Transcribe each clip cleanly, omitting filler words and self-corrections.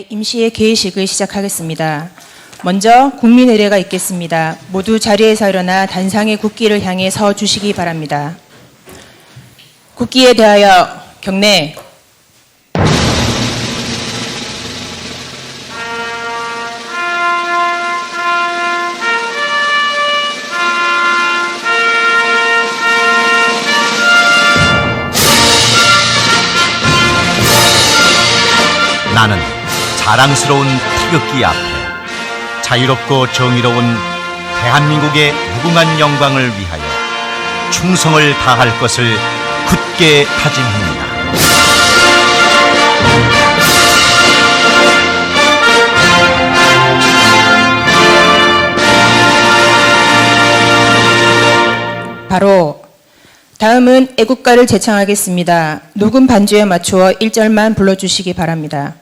임시의 개회식을 시작하겠습니다. 먼저 국민의례가 있겠습니다. 모두 자리에서 일어나 단상의 국기를 향해 서 주시기 바랍니다. 국기에 대하여 경례. 나는 자랑스러운 태극기 앞에 자유롭고 정의로운 대한민국의 무궁한 영광을 위하여 충성을 다할 것을 굳게 다짐합니다. 바로 다음은 애국가를 제창하겠습니다. 녹음 반주에 맞추어 1절만 불러주시기 바랍니다.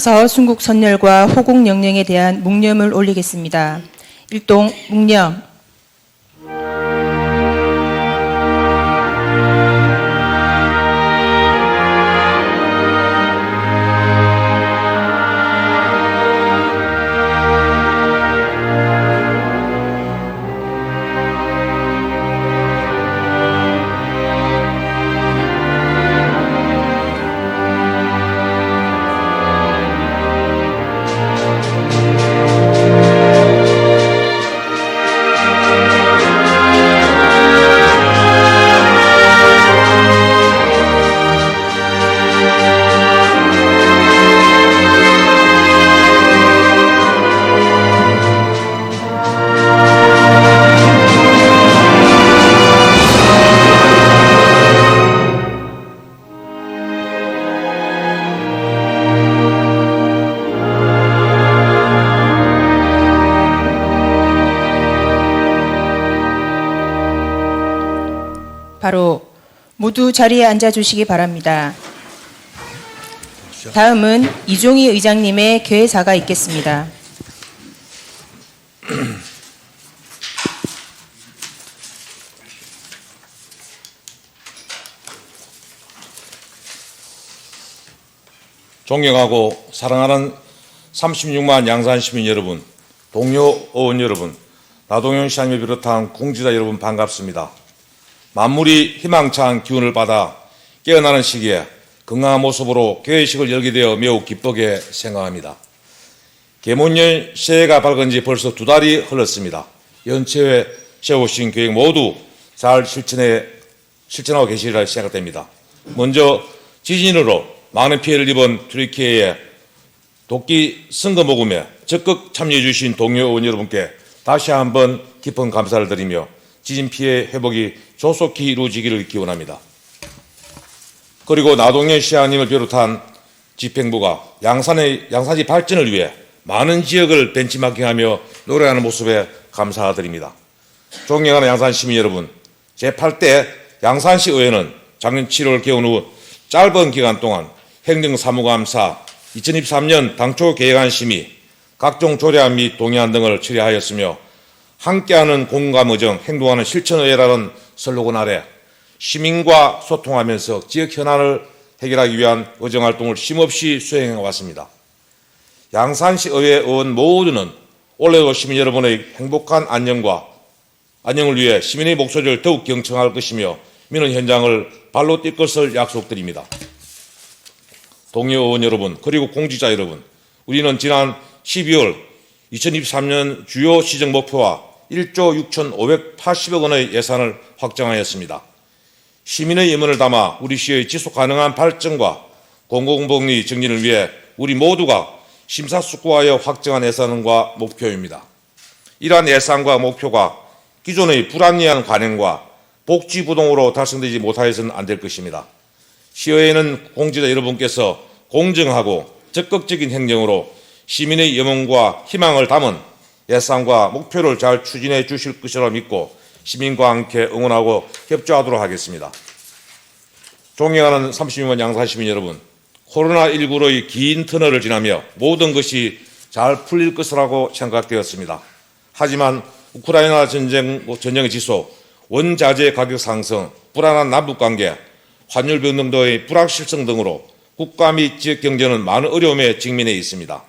이어서 순국 선열과 호국 영령에 대한 묵념을 올리겠습니다. 일동 묵념. 바로 모두 자리에 앉아주시기 바랍니다. 다음은 이종희 의장님의 개회사가 있겠습니다. 존경하고 사랑하는 36만 양산 시민 여러분, 동료 의원 여러분, 나동현 시장님을 비롯한 공직자 여러분 반갑습니다. 만물이 희망찬 기운을 받아 깨어나는 시기에 건강한 모습으로 개회식을 열게 되어 매우 기쁘게 생각합니다. 계문년 새해가 밝은 지 벌써 2달이 흘렀습니다. 연초에 세우신 계획 모두 잘 실천하고 계시리라 생각됩니다. 먼저 지진으로 많은 피해를 입은 튀르키예의 도끼 선거 모금에 적극 참여해 주신 동료 의원 여러분께 다시 한번 깊은 감사를 드리며 지진 피해 회복이 조속히 이루어지기를 기원합니다. 그리고 나동현 시장님을 비롯한 집행부가 양산지 발전을 위해 많은 지역을 벤치마킹하며 노력하는 모습에 감사드립니다. 존경하는 양산 시민 여러분, 제8대 양산시 의회는 작년 7월 개원 후 짧은 기간 동안 행정사무감사, 2023년 당초 계획안 심의, 각종 조례안 및 동의안 등을 처리하였으며 함께하는 공감의정, 행동하는 실천의회라는 슬로건 아래 시민과 소통하면서 지역 현안을 해결하기 위한 의정활동을 쉼없이 수행해 왔습니다. 양산시 의회 의원 모두는 올해도 시민 여러분의 행복한 안녕을 위해 시민의 목소리를 더욱 경청할 것이며 민원 현장을 발로 뛸 것을 약속드립니다. 동료 의원 여러분, 그리고 공직자 여러분, 우리는 지난 12월 2023년 주요 시정 목표와 1조 6,580억 원의 예산을 확정하였습니다. 시민의 염원을 담아 우리 시의 지속 가능한 발전과 공공복리 정진을 위해 우리 모두가 심사숙고하여 확정한 예산과 목표입니다. 이러한 예산과 목표가 기존의 불합리한 관행과 복지부동으로 달성되지 못하여서는 안 될 것입니다. 시의회는 공직자 여러분께서 공정하고 적극적인 행정으로 시민의 염원과 희망을 담은 예산과 목표를 잘 추진해 주실 것이라 믿고 시민과 함께 응원하고 협조하도록 하겠습니다. 존경하는 36만 양산 시민 여러분, 코로나19로의 긴 터널을 지나며 모든 것이 잘 풀릴 것이라고 생각되었습니다. 하지만 우크라이나 전쟁의 지속, 원자재 가격 상승, 불안한 남북관계, 환율 변동도의 불확실성 등으로 국가 및 지역 경제는 많은 어려움에 직면해 있습니다.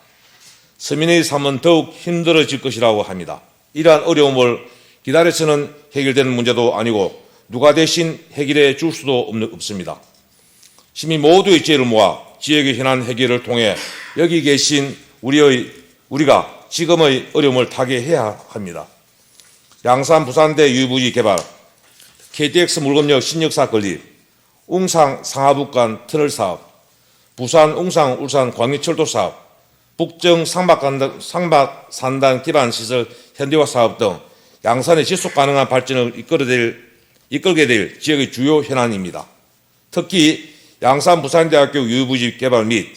서민의 삶은 더욱 힘들어질 것이라고 합니다. 이러한 어려움을 기다려서는 해결되는 문제도 아니고 누가 대신 해결해 줄 수도 없습니다. 시민 모두의 지혜를 모아 지역의 현안 해결을 통해 여기 계신 우리가 지금의 어려움을 타개해야 합니다. 양산 부산대 유부지 개발, KTX 물건역 신역사 건립, 웅상 상하북간 터널 사업, 부산 웅상 울산 광역철도 사업, 북정 상박산단 기반시설 현대화 사업 등 양산의 지속가능한 발전을 이끌게 될 지역의 주요 현안입니다. 특히 양산 부산대학교 유부지 개발 및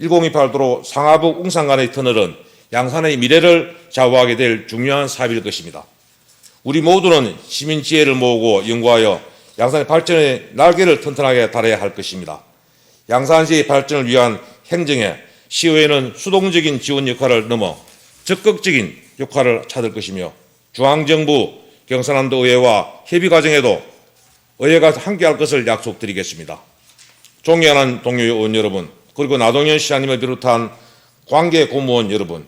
1028도로 상하북 웅산 간의 터널은 양산의 미래를 좌우하게 될 중요한 사업일 것입니다. 우리 모두는 시민 지혜를 모으고 연구하여 양산의 발전의 날개를 튼튼하게 달아야 할 것입니다. 양산시의 발전을 위한 행정에 시의회는 수동적인 지원 역할을 넘어 적극적인 역할을 찾을 것이며 중앙정부, 경상남도 의회와 협의 과정에도 의회가 함께할 것을 약속드리겠습니다. 존경하는 동료 의원 여러분, 그리고 나동현 시장님을 비롯한 관계 공무원 여러분,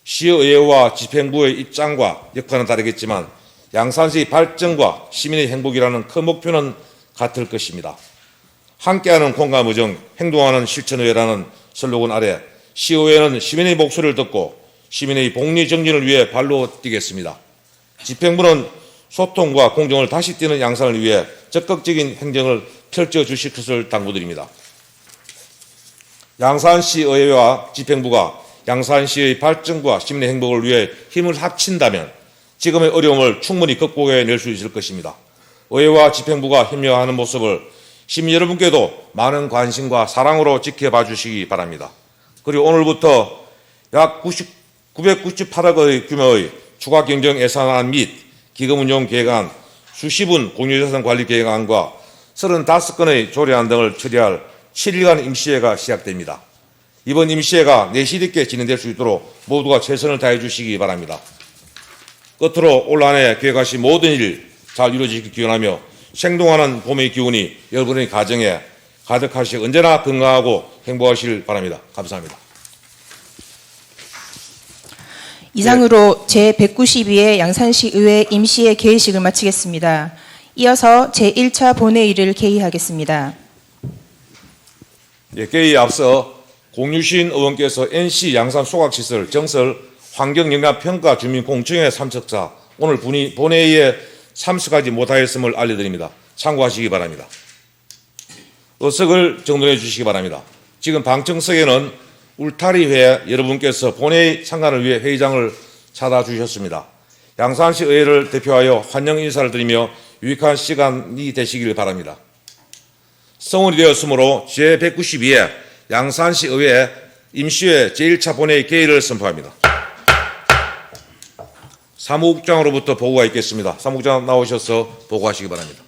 시의회와 집행부의 입장과 역할은 다르겠지만 양산시 발전과 시민의 행복이라는 큰 목표는 같을 것입니다. 함께하는 공감의정, 행동하는 실천의회라는 슬로건 아래 시의회는 시민의 목소리를 듣고 시민의 복리 정진을 위해 발로 뛰겠습니다. 집행부는 소통과 공정을 다시 띄는 양산을 위해 적극적인 행정을 펼쳐주실 것을 당부드립니다. 양산시 의회와 집행부가 양산시의 발전과 시민의 행복을 위해 힘을 합친다면 지금의 어려움을 충분히 극복해낼 수 있을 것입니다. 의회와 집행부가 협력하는 모습을 시민 여러분께도 많은 관심과 사랑으로 지켜봐 주시기 바랍니다. 그리고 오늘부터 약 998억의 규모의 추가 경정 예산안 및 기금운용 계획안, 수십은 공유자산 관리 계획안과 35건의 조례안 등을 처리할 7일간 임시회가 시작됩니다. 이번 임시회가 내실 있게 진행될 수 있도록 모두가 최선을 다해 주시기 바랍니다. 끝으로 올 한 해 계획하신 모든 일 잘 이루어지길 기원하며 생동하는 봄의 기운이 여러분의 가정에 가득하시고 언제나 건강하고 행복하시길 바랍니다. 감사합니다. 이상으로 제192회 양산시 의회 임시회 개회식을 마치겠습니다. 이어서 제1차 본회의를 개의하겠습니다. 개의에 앞서 공유신 의원께서 NC 양산 소각시설 정설 환경영향평가 주민 공청회 참석자 오늘 본회의에 참석하지 못하였음을 알려드립니다. 참고하시기 바랍니다. 의석을 정돈해 주시기 바랍니다. 지금 방청석에는 울타리회 여러분께서 본회의 참관을 위해 회의장을 찾아주셨습니다. 양산시 의회를 대표하여 환영 인사를 드리며 유익한 시간이 되시길 바랍니다. 성원이 되었으므로 제192회 양산시 의회 임시회 제1차 본회의 개의를 선포합니다. 사무국장으로부터 보고가 있겠습니다. 사무국장 나오셔서 보고하시기 바랍니다.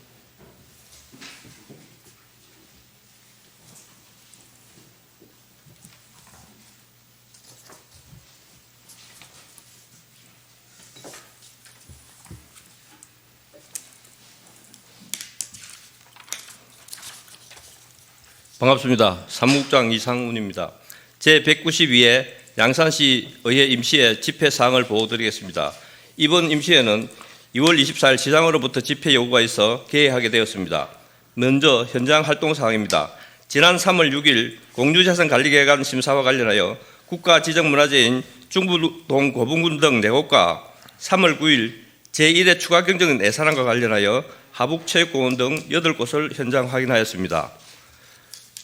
반갑습니다. 사무국장 이상훈입니다. 제192회 양산시의회 임시회 집회 사항을 보고드리겠습니다. 이번 임시회는 2월 24일 시장으로부터 집회 요구가 있어 개회하게 되었습니다. 먼저 현장 활동 사항입니다. 지난 3월 6일 공유자산관리계획안 심사와 관련하여 국가지정문화재인 중부동 고분군 등 4곳과 3월 9일 제1회 추가 경정 예산안과 관련하여 하북체육공원 등 8곳을 현장 확인하였습니다.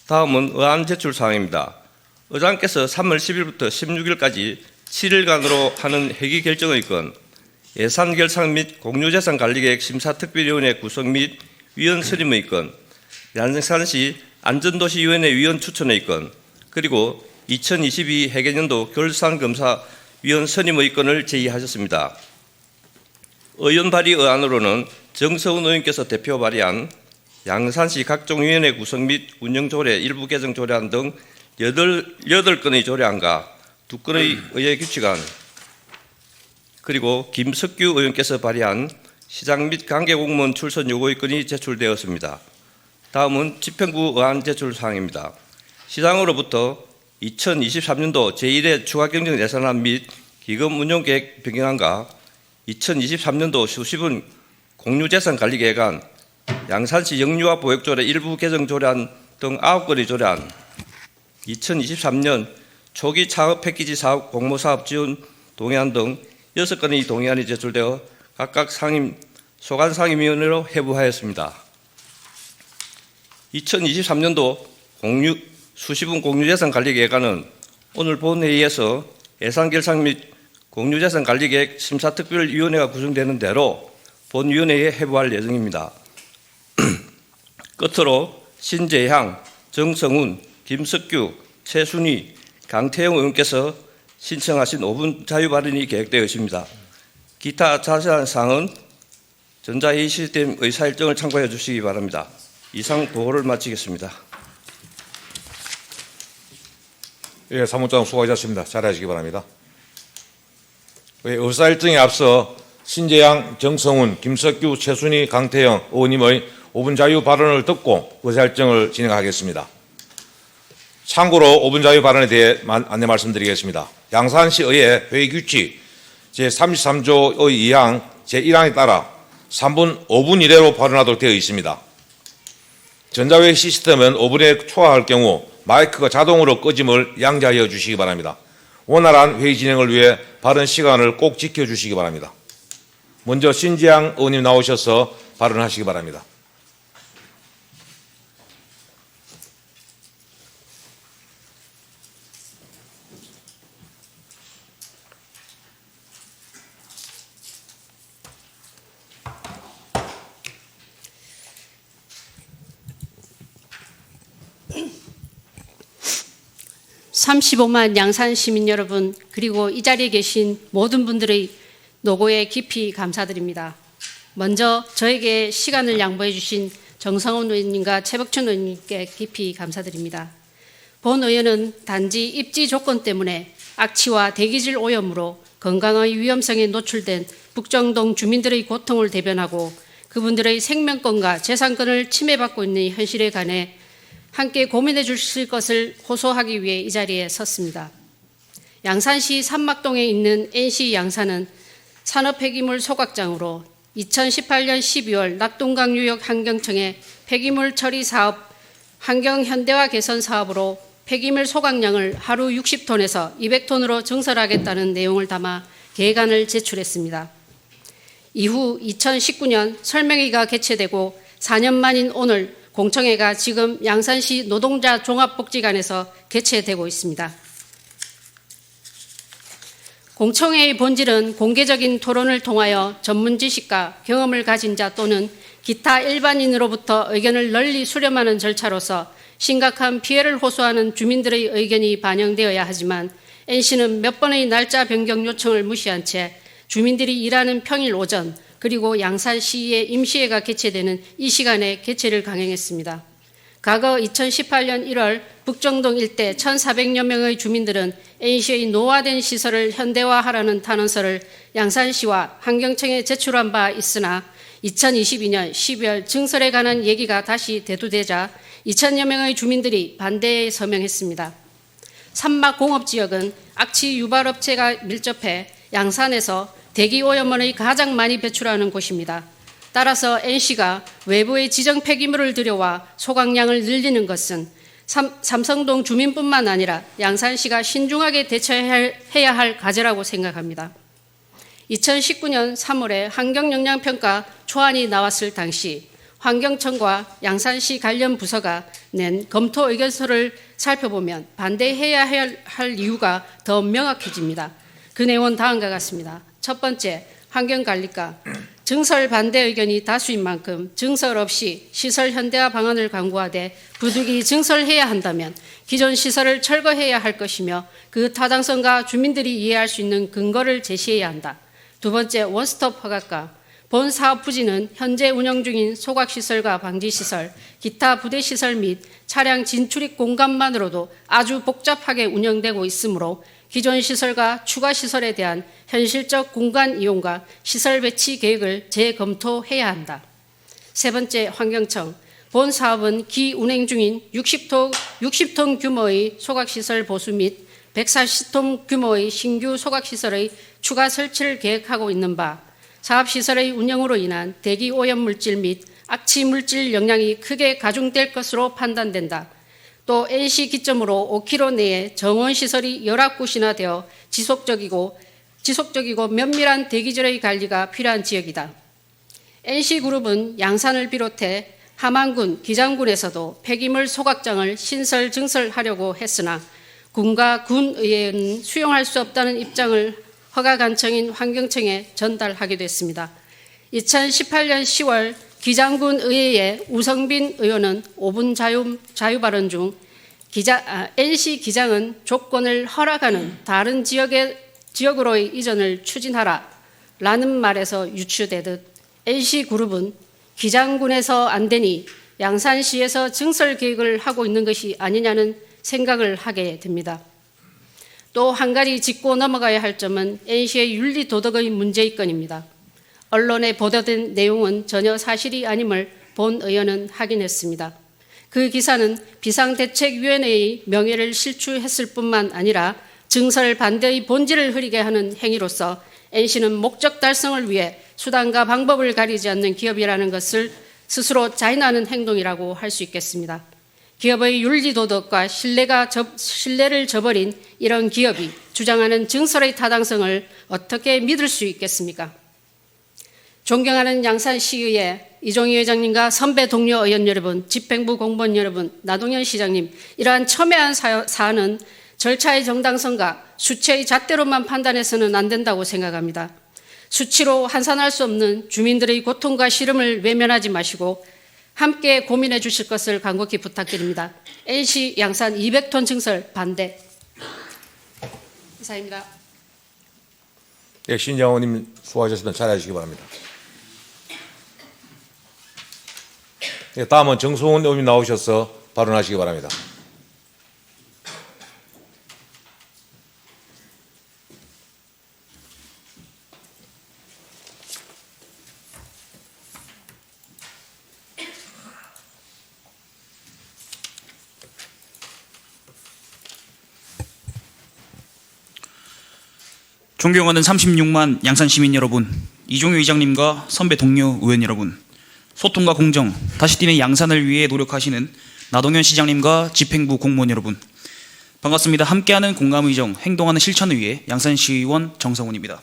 다음은 의안 제출 사항입니다. 의장께서 3월 10일부터 16일까지 7일간으로 하는 회기 결정의 건, 예산 결상 및 공유재산관리계획 심사특별위원회 구성 및 위원 선임의 건, 양산시 안전도시위원회 위원 추천의 건, 그리고 2022 회계년도 결산검사 위원 선임의 건을 제의하셨습니다. 의원 발의 의안으로는 정서훈 의원께서 대표 발의한 양산시 각종 위원회 구성 및 운영 조례 일부 개정 조례안 등 8건의 조례안과 2건의 의회 규칙안, 그리고 김석규 의원께서 발의한 시장 및 관계공무원 출선 요구의 건이 제출되었습니다. 다음은 집행부 의안 제출 사항입니다. 시장으로부터 2023년도 제1회 추가경정 예산안 및 기금 운용계획 변경안과 2023년도 수시분 공유재산관리계획안, 양산시 영유아 보육조례 일부 개정 조례안 등 9건의 조례안, 2023년 초기 창업 패키지 사업 공모사업 지원 동의안 등 6건의 동의안이 제출되어 각각 소관상임위원회로 회부하였습니다. 2023년도 수시분 공유재산관리계획안은 오늘 본회의에서 예산결상 및 공유재산관리계획 심사특별위원회가 구성되는 대로 본위원회에 회부할 예정입니다. 끝으로 신재향, 정성훈, 김석규, 최순희, 강태영 의원께서 신청하신 5분 자유 발언이 계획되어 있습니다. 기타 자세한 사항은 전자회의 시스템 의사일정을 참고해 주시기 바랍니다. 이상 보고를 마치겠습니다. 예, 사무장 수고하셨습니다. 잘하시기 바랍니다. 의사일정에 앞서 신재양, 정성훈, 김석규, 최순희, 강태영 의원님의 5분 자유 발언을 듣고 의사일정을 진행하겠습니다. 참고로 5분 자유 발언에 대해 안내 말씀드리겠습니다. 양산시의회 회의규칙 제33조의 2항 제1항에 따라 3분 5분 이내로 발언하도록 되어 있습니다. 전자회의 시스템은 5분에 초과할 경우 마이크가 자동으로 꺼짐을 양지하여 주시기 바랍니다. 원활한 회의 진행을 위해 발언 시간을 꼭 지켜주시기 바랍니다. 먼저 신재양 의원님 나오셔서 발언하시기 바랍니다. (35만) 양산 시민 여러분, 그리고 이 자리에 계신 모든 분들의 노고에 깊이 감사드립니다. 먼저 저에게 시간을 양보해 주신 정성훈 의원님과 최복천 의원님께 깊이 감사드립니다. 본 의원은 단지 입지 조건 때문에 악취와 대기질 오염으로 건강의 위험성에 노출된 북정동 주민들의 고통을 대변하고 그분들의 생명권과 재산권을 침해받고 있는 현실에 관해 함께 고민해 주실 것을 호소하기 위해 이 자리에 섰습니다. 양산시 삼막동에 있는 NC 양산은 산업폐기물 소각장으로 2018년 12월 낙동강유역 환경청의 폐기물 처리 사업 환경 현대화 개선 사업으로 폐기물 소각량을 하루 60톤에서 200톤으로 증설하겠다는 내용을 담아 계획안을 제출했습니다. 이후 2019년 설명회가 개최되고 4년 만인 오늘 공청회가 지금 양산시 노동자 종합복지관에서 개최되고 있습니다. 공청회의 본질은 공개적인 토론을 통하여 전문 지식과 경험을 가진 자 또는 기타 일반인으로부터 의견을 널리 수렴하는 절차로서 심각한 피해를 호소하는 주민들의 의견이 반영되어야 하지만 NC는 몇 번의 날짜 변경 요청을 무시한 채 주민들이 일하는 평일 오전 그리고 양산시의 임시회가 개최되는 이 시간에 개최를 강행했습니다. 과거 2018년 1월 북정동 일대 1,400여 명의 주민들은 NC의 노화된 시설을 현대화하라는 탄원서를 양산시와 환경청에 제출한 바 있으나 2022년 12월 증설에 관한 얘기가 다시 대두되자 2,000여 명의 주민들이 반대에 서명했습니다. 산막공업지역은 악취 유발업체가 밀접해 양산에서 대기오염원의 가장 많이 배출하는 곳입니다. 따라서 NC가 외부의 지정 폐기물을 들여와 소각량을 늘리는 것은 삼성동 주민뿐만 아니라 양산시가 신중하게 대처해야 할 과제라고 생각합니다. 2019년 3월에 환경영향평가 초안이 나왔을 당시 환경청과 양산시 관련 부서가 낸 검토 의견서를 살펴보면 반대해야 할 이유가 더 명확해집니다. 그 내용은 다음과 같습니다. 첫 번째, 환경관리과 증설 반대 의견이 다수인 만큼 증설 없이 시설 현대화 방안을 강구하되 부득이 증설해야 한다면 기존 시설을 철거해야 할 것이며 그 타당성과 주민들이 이해할 수 있는 근거를 제시해야 한다. 두 번째, 원스톱 허가과 본 사업 부지는 현재 운영 중인 소각시설과 방지시설, 기타 부대시설 및 차량 진출입 공간만으로도 아주 복잡하게 운영되고 있으므로 기존 시설과 추가 시설에 대한 현실적 공간 이용과 시설 배치 계획을 재검토해야 한다. 세 번째, 환경청. 본 사업은 기운행 중인 60톤 규모의 소각시설 보수 및 140톤 규모의 신규 소각시설의 추가 설치를 계획하고 있는 바, 사업시설의 운영으로 인한 대기 오염 물질 및 악취 물질 영향이 크게 가중될 것으로 판단된다. 또 NC 기점으로 5km 내에 정원시설이 19곳이나 되어 지속적이고 면밀한 대기질의 관리가 필요한 지역이다. NC그룹은 양산을 비롯해 함안군, 기장군에서도 폐기물 소각장을 신설 증설하려고 했으나 군과 군의회는 수용할 수 없다는 입장을 허가관청인 환경청에 전달하기도 했습니다. 2018년 10월 기장군 의회의 우성빈 의원은 5분 자유 발언 중 NC 기장은 조건을 허락하는 다른 지역으로의 이전을 추진하라 라는 말에서 유추되듯 NC그룹은 기장군에서 안 되니 양산시에서 증설 계획을 하고 있는 것이 아니냐는 생각을 하게 됩니다. 또 한 가지 짚고 넘어가야 할 점은 NC의 윤리 도덕의 문제의건입니다. 언론에 보도된 내용은 전혀 사실이 아님을 본 의원은 확인했습니다. 그 기사는 비상대책위원회의 명예를 실추했을 뿐만 아니라 증설 반대의 본질을 흐리게 하는 행위로서 NC는 목적 달성을 위해 수단과 방법을 가리지 않는 기업이라는 것을 스스로 자인하는 행동이라고 할 수 있겠습니다. 기업의 윤리도덕과 신뢰를 저버린 이런 기업이 주장하는 증설의 타당성을 어떻게 믿을 수 있겠습니까? 존경하는 양산시의회 이종희 회장님과 선배 동료 의원 여러분, 집행부 공무원 여러분, 나동현 시장님, 이러한 첨예한 사안은 절차의 정당성과 수치의 잣대로만 판단해서는 안 된다고 생각합니다. 수치로 환산할 수 없는 주민들의 고통과 시름을 외면하지 마시고 함께 고민해 주실 것을 간곡히 부탁드립니다. NC 양산 200톤 증설 반대. 이사입니다. 예, 신장호님 수고하셨습니다. 잘하시기 바랍니다. 예, 다음은 정성훈 의원님 나오셔서 발언하시기 바랍니다. 존경하는 36만 양산 시민 여러분, 이종효 의장님과 선배 동료 의원 여러분, 소통과 공정, 다시 뛰는 양산을 위해 노력하시는 나동현 시장님과 집행부 공무원 여러분, 반갑습니다. 함께하는 공감의정, 행동하는 실천을 위해 양산시의원 정성훈입니다.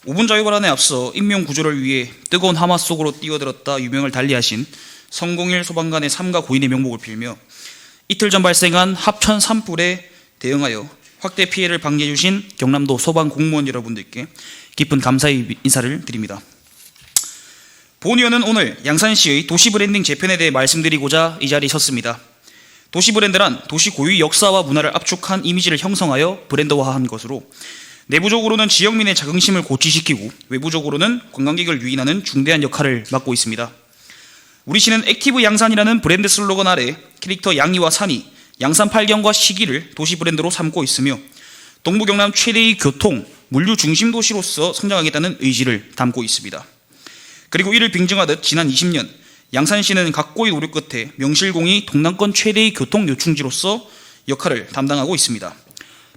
5분 자유발언에 앞서 인명구조를 위해 뜨거운 하마 속으로 뛰어들었다 유명을 달리하신 성공일 소방관의 삶과 고인의 명복을 빌며 이틀 전 발생한 합천 산불에 대응하여 확대 피해를 방지해 주신 경남도 소방 공무원 여러분들께 깊은 감사의 인사를 드립니다. 본 의원은 오늘 양산시의 도시 브랜딩 재편에 대해 말씀드리고자 이 자리에 섰습니다. 도시 브랜드란 도시 고유의 역사와 문화를 압축한 이미지를 형성하여 브랜드화한 것으로 내부적으로는 지역민의 자긍심을 고취시키고 외부적으로는 관광객을 유인하는 중대한 역할을 맡고 있습니다. 우리 시는 액티브 양산이라는 브랜드 슬로건 아래 캐릭터 양이와 산이 양산 팔경과 시기를 도시 브랜드로 삼고 있으며 동부 경남 최대의 교통, 물류 중심 도시로서 성장하겠다는 의지를 담고 있습니다. 그리고 이를 빙증하듯 지난 20년 양산시는 각고의 노력 끝에 명실공히 동남권 최대의 교통 요충지로서 역할을 담당하고 있습니다.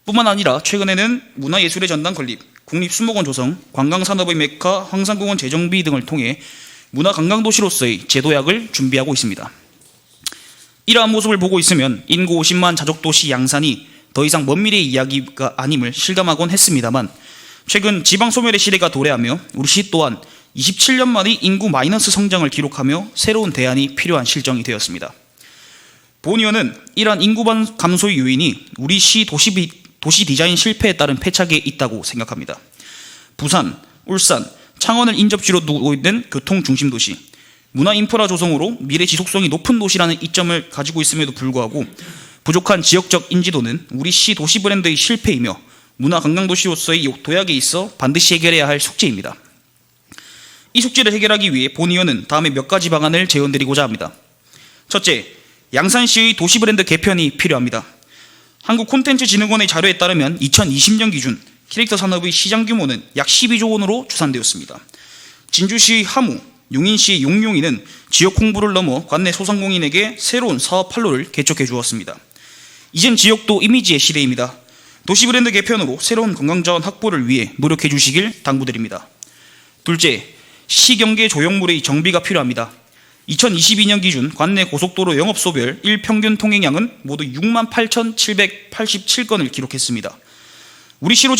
뿐만 아니라 최근에는 문화예술의 전당 건립, 국립수목원 조성, 관광산업의 메카 황산공원 재정비 등을 통해 문화관광도시로서의 제도약을 준비하고 있습니다. 이러한 모습을 보고 있으면 인구 50만 자족도시 양산이 더 이상 먼 미래의 이야기가 아님을 실감하곤 했습니다만, 최근 지방소멸의 시대가 도래하며 우리 시 또한 27년 만에 인구 마이너스 성장을 기록하며 새로운 대안이 필요한 실정이 되었습니다. 본 의원은 이러한 인구 감소의 요인이 우리 시 도시 디자인 실패에 따른 패착에 있다고 생각합니다. 부산, 울산, 창원을 인접지로 두고 있는 교통 중심 도시, 문화 인프라 조성으로 미래 지속성이 높은 도시라는 이점을 가지고 있음에도 불구하고 부족한 지역적 인지도는 우리 시 도시 브랜드의 실패이며 문화 관광 도시로서의 도약에 있어 반드시 해결해야 할 숙제입니다. 이 숙제를 해결하기 위해 본 의원은 다음에 몇 가지 방안을 제언드리고자 합니다. 첫째, 양산시의 도시 브랜드 개편이 필요합니다. 한국콘텐츠진흥원의 자료에 따르면 2020년 기준 캐릭터 산업의 시장 규모는 약 12조 원으로 추산되었습니다. 진주시의 하무, 용인시의 용용이는 지역 홍보를 넘어 관내 소상공인에게 새로운 사업 판로를 개척해 주었습니다. 이젠 지역도 이미지의 시대입니다. 도시 브랜드 개편으로 새로운 관광자원 확보를 위해 노력해 주시길 당부드립니다. 둘째, 시경계 조형물의 정비가 필요합니다. 2022년 기준 관내 고속도로 영업소별 일평균 통행량은 모두 68,787건을 기록했습니다. 우리 시로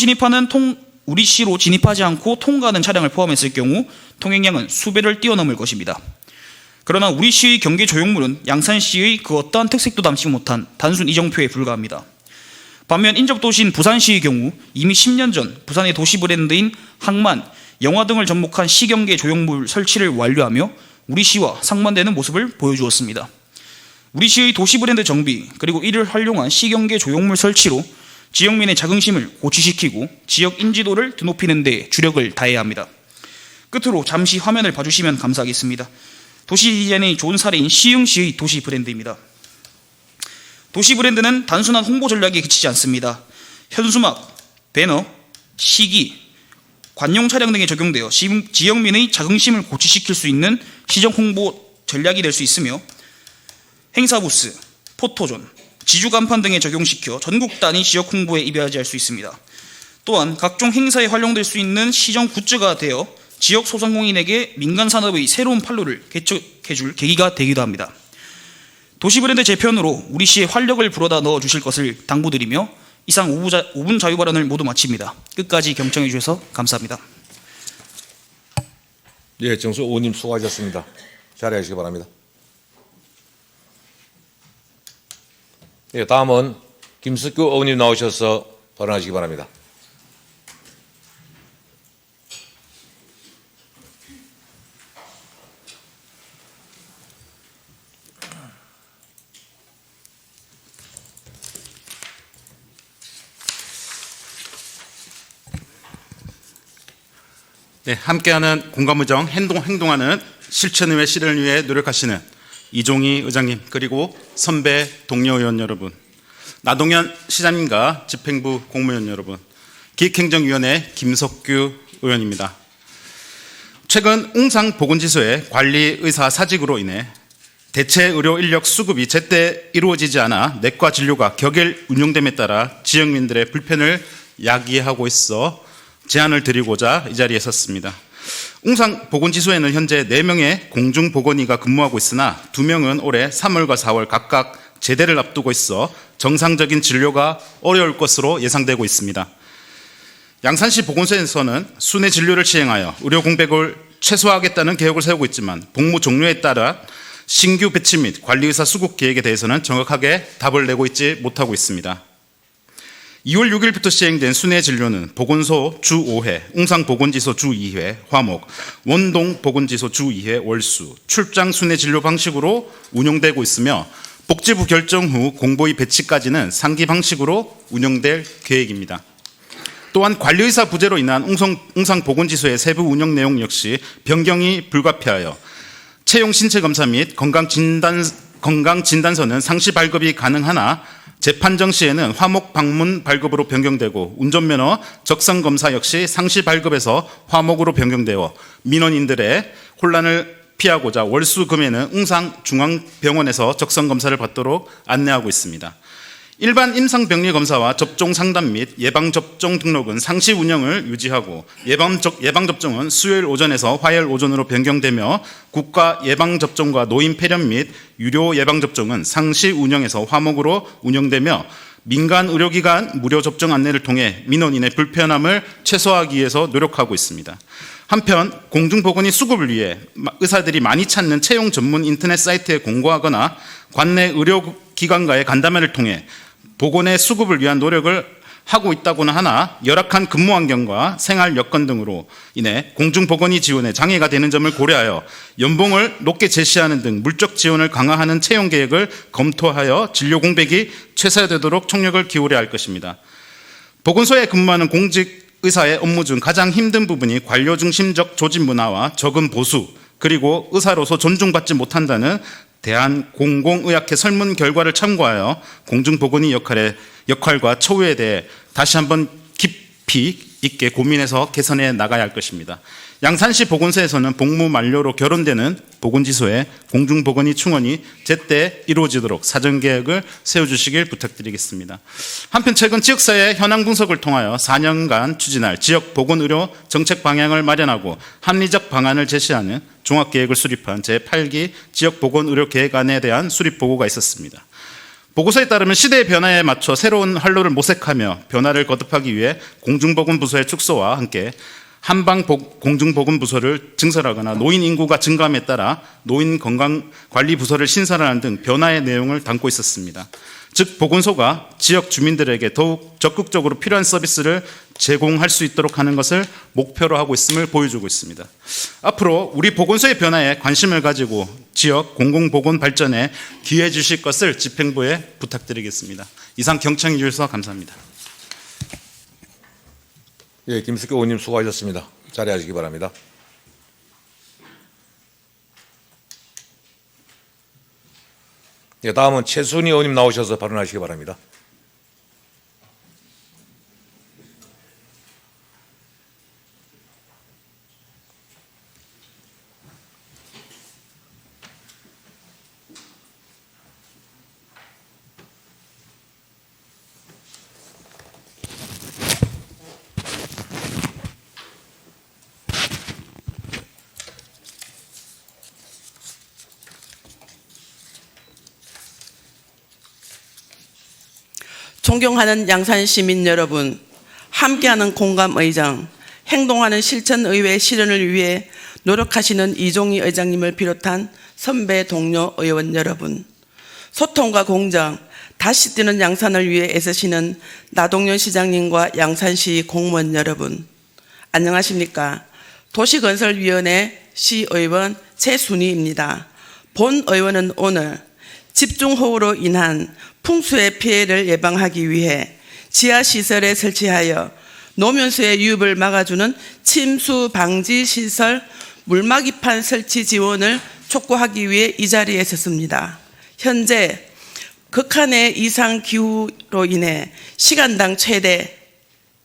진입하지 않고 통과하는 차량을 포함했을 경우 통행량은 수배를 뛰어넘을 것입니다. 그러나 우리 시의 경계 조형물은 양산시의 그 어떠한 특색도 담지 못한 단순 이정표에 불과합니다. 반면 인접도시인 부산시의 경우 이미 10년 전 부산의 도시 브랜드인 항만, 영화 등을 접목한 시경계 조형물 설치를 완료하며 우리 시와 상반되는 모습을 보여주었습니다. 우리 시의 도시 브랜드 정비 그리고 이를 활용한 시경계 조형물 설치로 지역민의 자긍심을 고취시키고 지역 인지도를 드높이는 데 주력을 다해야 합니다. 끝으로 잠시 화면을 봐주시면 감사하겠습니다. 도시 디자인의 좋은 사례인 시흥시의 도시 브랜드입니다. 도시 브랜드는 단순한 홍보 전략에 그치지 않습니다. 현수막, 배너, 시기, 관용 차량 등에 적용되어 지역민의 자긍심을 고취시킬 수 있는 시정 홍보 전략이 될 수 있으며 행사 부스, 포토존, 지주 간판 등에 적용시켜 전국 단위 지역 홍보에 이바지할 수 있습니다. 또한 각종 행사에 활용될 수 있는 시정 굿즈가 되어 지역 소상공인에게 민간 산업의 새로운 판로를 개척해줄 계기가 되기도 합니다. 도시 브랜드 재편으로 우리 시에 활력을 불어다 넣어주실 것을 당부드리며 이상 5분 자유 발언을 모두 마칩니다. 끝까지 경청해 주셔서 감사합니다. 예, 정수 의원님 수고하셨습니다. 자리하시기 바랍니다. 예, 다음은 김석규 의원님 나오셔서 발언하시기 바랍니다. 네, 함께하는 공감의정 행동하는 실천의 회 실현을 위해 노력하시는 이종희 의장님 그리고 선배 동료 의원 여러분, 나동현 시장님과 집행부 공무원 여러분, 기획행정위원회 김석규 의원입니다. 최근 웅상보건지소의 관리의사 사직으로 인해 대체 의료 인력 수급이 제때 이루어지지 않아 내과 진료가 격일 운영됨에 따라 지역민들의 불편을 야기하고 있어 제안을 드리고자 이 자리에 섰습니다. 웅상보건지소에는 현재 4명의 공중보건의가 근무하고 있으나 2명은 올해 3월과 4월 각각 제대를 앞두고 있어 정상적인 진료가 어려울 것으로 예상되고 있습니다. 양산시 보건소에서는 순회 진료를 시행하여 의료 공백을 최소화하겠다는 계획을 세우고 있지만 복무 종료에 따라 신규 배치 및 관리의사 수급 계획에 대해서는 정확하게 답을 내고 있지 못하고 있습니다. 2월 6일부터 시행된 순회 진료는 보건소 주 5회, 웅상보건지소 주 2회, 화목, 원동보건지소 주 2회, 월수, 출장 순회 진료 방식으로 운영되고 있으며 복지부 결정 후 공보의 배치까지는 상기 방식으로 운영될 계획입니다. 또한 관리의사 부재로 인한 웅상보건지소의 세부 운영 내용 역시 변경이 불가피하여 채용 신체 검사 및 건강진단서는 상시 발급이 가능하나 재판정 시에는 화목 방문 발급으로 변경되고 운전면허 적성검사 역시 상시 발급에서 화목으로 변경되어 민원인들의 혼란을 피하고자 월수 금에는 웅상중앙병원에서 적성검사를 받도록 안내하고 있습니다. 일반 임상병리 검사와 접종 상담 및 예방접종 등록은 상시 운영을 유지하고 예방접종은 수요일 오전에서 화요일 오전으로 변경되며 국가 예방접종과 노인 폐렴 및 유료 예방접종은 상시 운영에서 화목으로 운영되며 민간 의료기관 무료 접종 안내를 통해 민원인의 불편함을 최소화하기 위해서 노력하고 있습니다. 한편 공중보건의 수급을 위해 의사들이 많이 찾는 채용 전문 인터넷 사이트에 공고하거나 관내 의료기관과의 간담회를 통해 보건의 수급을 위한 노력을 하고 있다고는 하나 열악한 근무 환경과 생활 여건 등으로 인해 공중보건의 지원에 장애가 되는 점을 고려하여 연봉을 높게 제시하는 등 물적 지원을 강화하는 채용 계획을 검토하여 진료 공백이 최소화되도록 총력을 기울여야 할 것입니다. 보건소에 근무하는 공직 의사의 업무 중 가장 힘든 부분이 관료 중심적 조직 문화와 적은 보수, 그리고 의사로서 존중받지 못한다는 대한공공의학회 설문 결과를 참고하여 공중보건의 역할과 처우에 대해 다시 한번 깊이 있게 고민해서 개선해 나가야 할 것입니다. 양산시 보건소에서는 복무 만료로 결혼되는 보건지소에 공중보건의 충원이 제때 이루어지도록 사전계획을 세워주시길 부탁드리겠습니다. 한편 최근 지역사회 현황 분석을 통하여 4년간 추진할 지역보건의료 정책 방향을 마련하고 합리적 방안을 제시하는 종합계획을 수립한 제8기 지역보건의료계획안에 대한 수립보고가 있었습니다. 보고서에 따르면 시대의 변화에 맞춰 새로운 활로를 모색하며 변화를 거듭하기 위해 공중보건부서의 축소와 함께 한방 공중보건부서를 증설하거나 노인 인구가 증가함에 따라 노인 건강관리부서를 신설하는 등 변화의 내용을 담고 있었습니다. 즉 보건소가 지역 주민들에게 더욱 적극적으로 필요한 서비스를 제공할 수 있도록 하는 것을 목표로 하고 있음을 보여주고 있습니다. 앞으로 우리 보건소의 변화에 관심을 가지고 지역 공공보건 발전에 기여해 주실 것을 집행부에 부탁드리겠습니다. 이상 경청해 주셔서 감사합니다. 예, 김숙교 의원님 수고하셨습니다. 자리하시기 바랍니다. 예, 다음은 최순희 의원님 나오셔서 발언하시기 바랍니다. 존경하는 양산 시민 여러분, 함께하는 공감의정, 행동하는 실천의회 실현을 위해 노력하시는 이종희 의장님을 비롯한 선배 동료 의원 여러분, 소통과 공정, 다시 뛰는 양산을 위해 애쓰시는 나동현 시장님과 양산시 공무원 여러분, 안녕하십니까? 도시건설위원회 시의원 최순희입니다. 본 의원은 오늘 집중호우로 인한 풍수의 피해를 예방하기 위해 지하시설에 설치하여 노면수의 유입을 막아주는 침수 방지 시설 물막이판 설치 지원을 촉구하기 위해 이 자리에 섰습니다. 현재 극한의 이상 기후로 인해 시간당 최대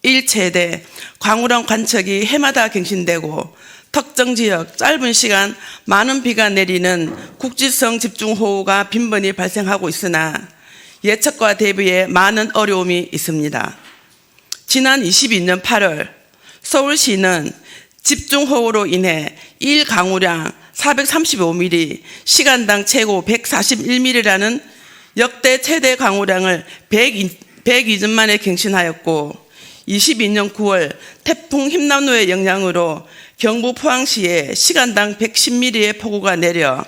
1최대 광우량 관측이 해마다 갱신되고 특정 지역 짧은 시간 많은 비가 내리는 국지성 집중호우가 빈번히 발생하고 있으나 예측과 대비에 많은 어려움이 있습니다. 지난 22년 8월 서울시는 집중호우로 인해 1강우량 435mm, 시간당 최고 141mm라는 역대 최대 강우량을 102년 만에 갱신하였고 22년 9월 태풍 힘남노의 영향으로 경북 포항시에 시간당 110mm의 폭우가 내려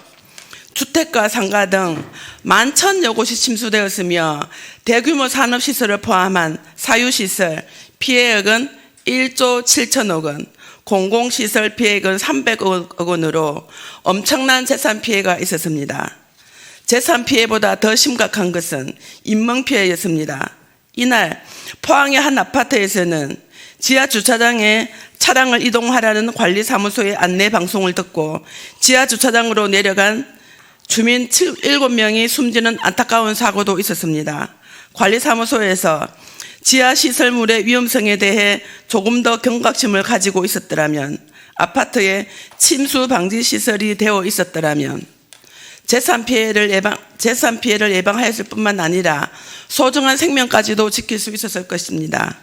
주택과 상가 등 11,000여 곳이 침수되었으며 대규모 산업시설을 포함한 사유시설 피해액은 1조 7천억 원, 공공시설 피해액은 300억 원으로 엄청난 재산 피해가 있었습니다. 재산 피해보다 더 심각한 것은 인명피해였습니다. 이날 포항의 한 아파트에서는 지하 주차장에 차량을 이동하라는 관리사무소의 안내 방송을 듣고 지하 주차장으로 내려간 주민 7명이 숨지는 안타까운 사고도 있었습니다. 관리사무소에서 지하시설물의 위험성에 대해 조금 더 경각심을 가지고 있었더라면, 아파트에 침수 방지 시설이 되어 있었더라면, 재산 피해를 예방하였을 뿐만 아니라 소중한 생명까지도 지킬 수 있었을 것입니다.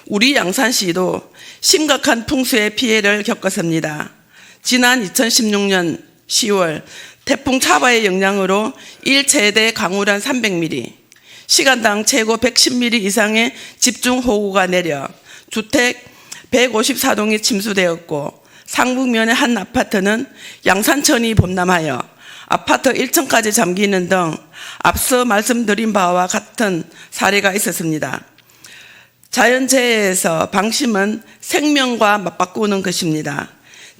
우리 양산시도 심각한 풍수의 피해를 겪었습니다. 지난 2016년 10월 태풍 차바의 영향으로 1최대 강우량 300mm, 시간당 최고 110mm 이상의 집중호우가 내려 주택 154동이 침수되었고 상북면의 한 아파트는 양산천이 범람하여 아파트 1층까지 잠기는 등 앞서 말씀드린 바와 같은 사례가 있었습니다. 자연재해에서 방심은 생명과 맞바꾸는 것입니다.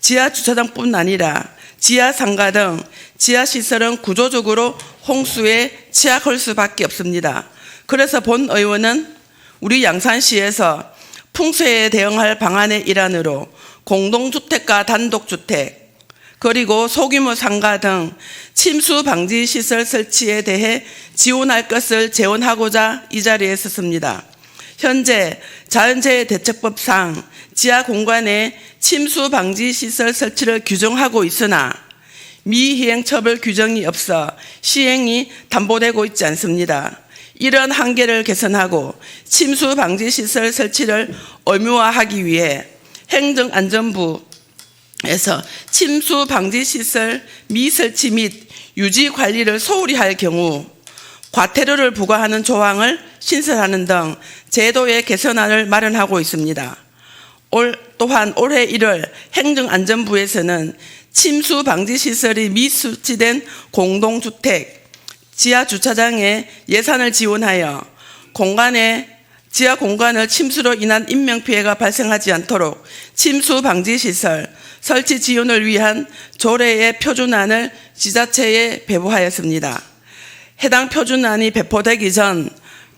지하주차장뿐 아니라 지하상가 등 지하시설은 구조적으로 홍수에 취약할 수밖에 없습니다. 그래서 본 의원은 우리 양산시에서 풍수에 대응할 방안의 일환으로 공동주택과 단독주택, 그리고 소규모 상가 등 침수 방지 시설 설치에 대해 지원할 것을 제언하고자 이 자리에 섰습니다. 현재 자연재해 대책법상 지하 공간에 침수 방지 시설 설치를 규정하고 있으나 미이행 처벌 규정이 없어 시행이 담보되고 있지 않습니다. 이런 한계를 개선하고 침수 방지 시설 설치를 의무화하기 위해 행정안전부에서 침수 방지 시설 미설치 및 유지 관리를 소홀히 할 경우 과태료를 부과하는 조항을 신설하는 등 제도의 개선안을 마련하고 있습니다. 또한 올해 1월 행정안전부에서는 침수 방지 시설이 미수치된 공동주택, 지하주차장에 예산을 지원하여 지하 공간을 침수로 인한 인명피해가 발생하지 않도록 침수 방지 시설 설치 지원을 위한 조례의 표준안을 지자체에 배부하였습니다. 해당 표준안이 배포되기 전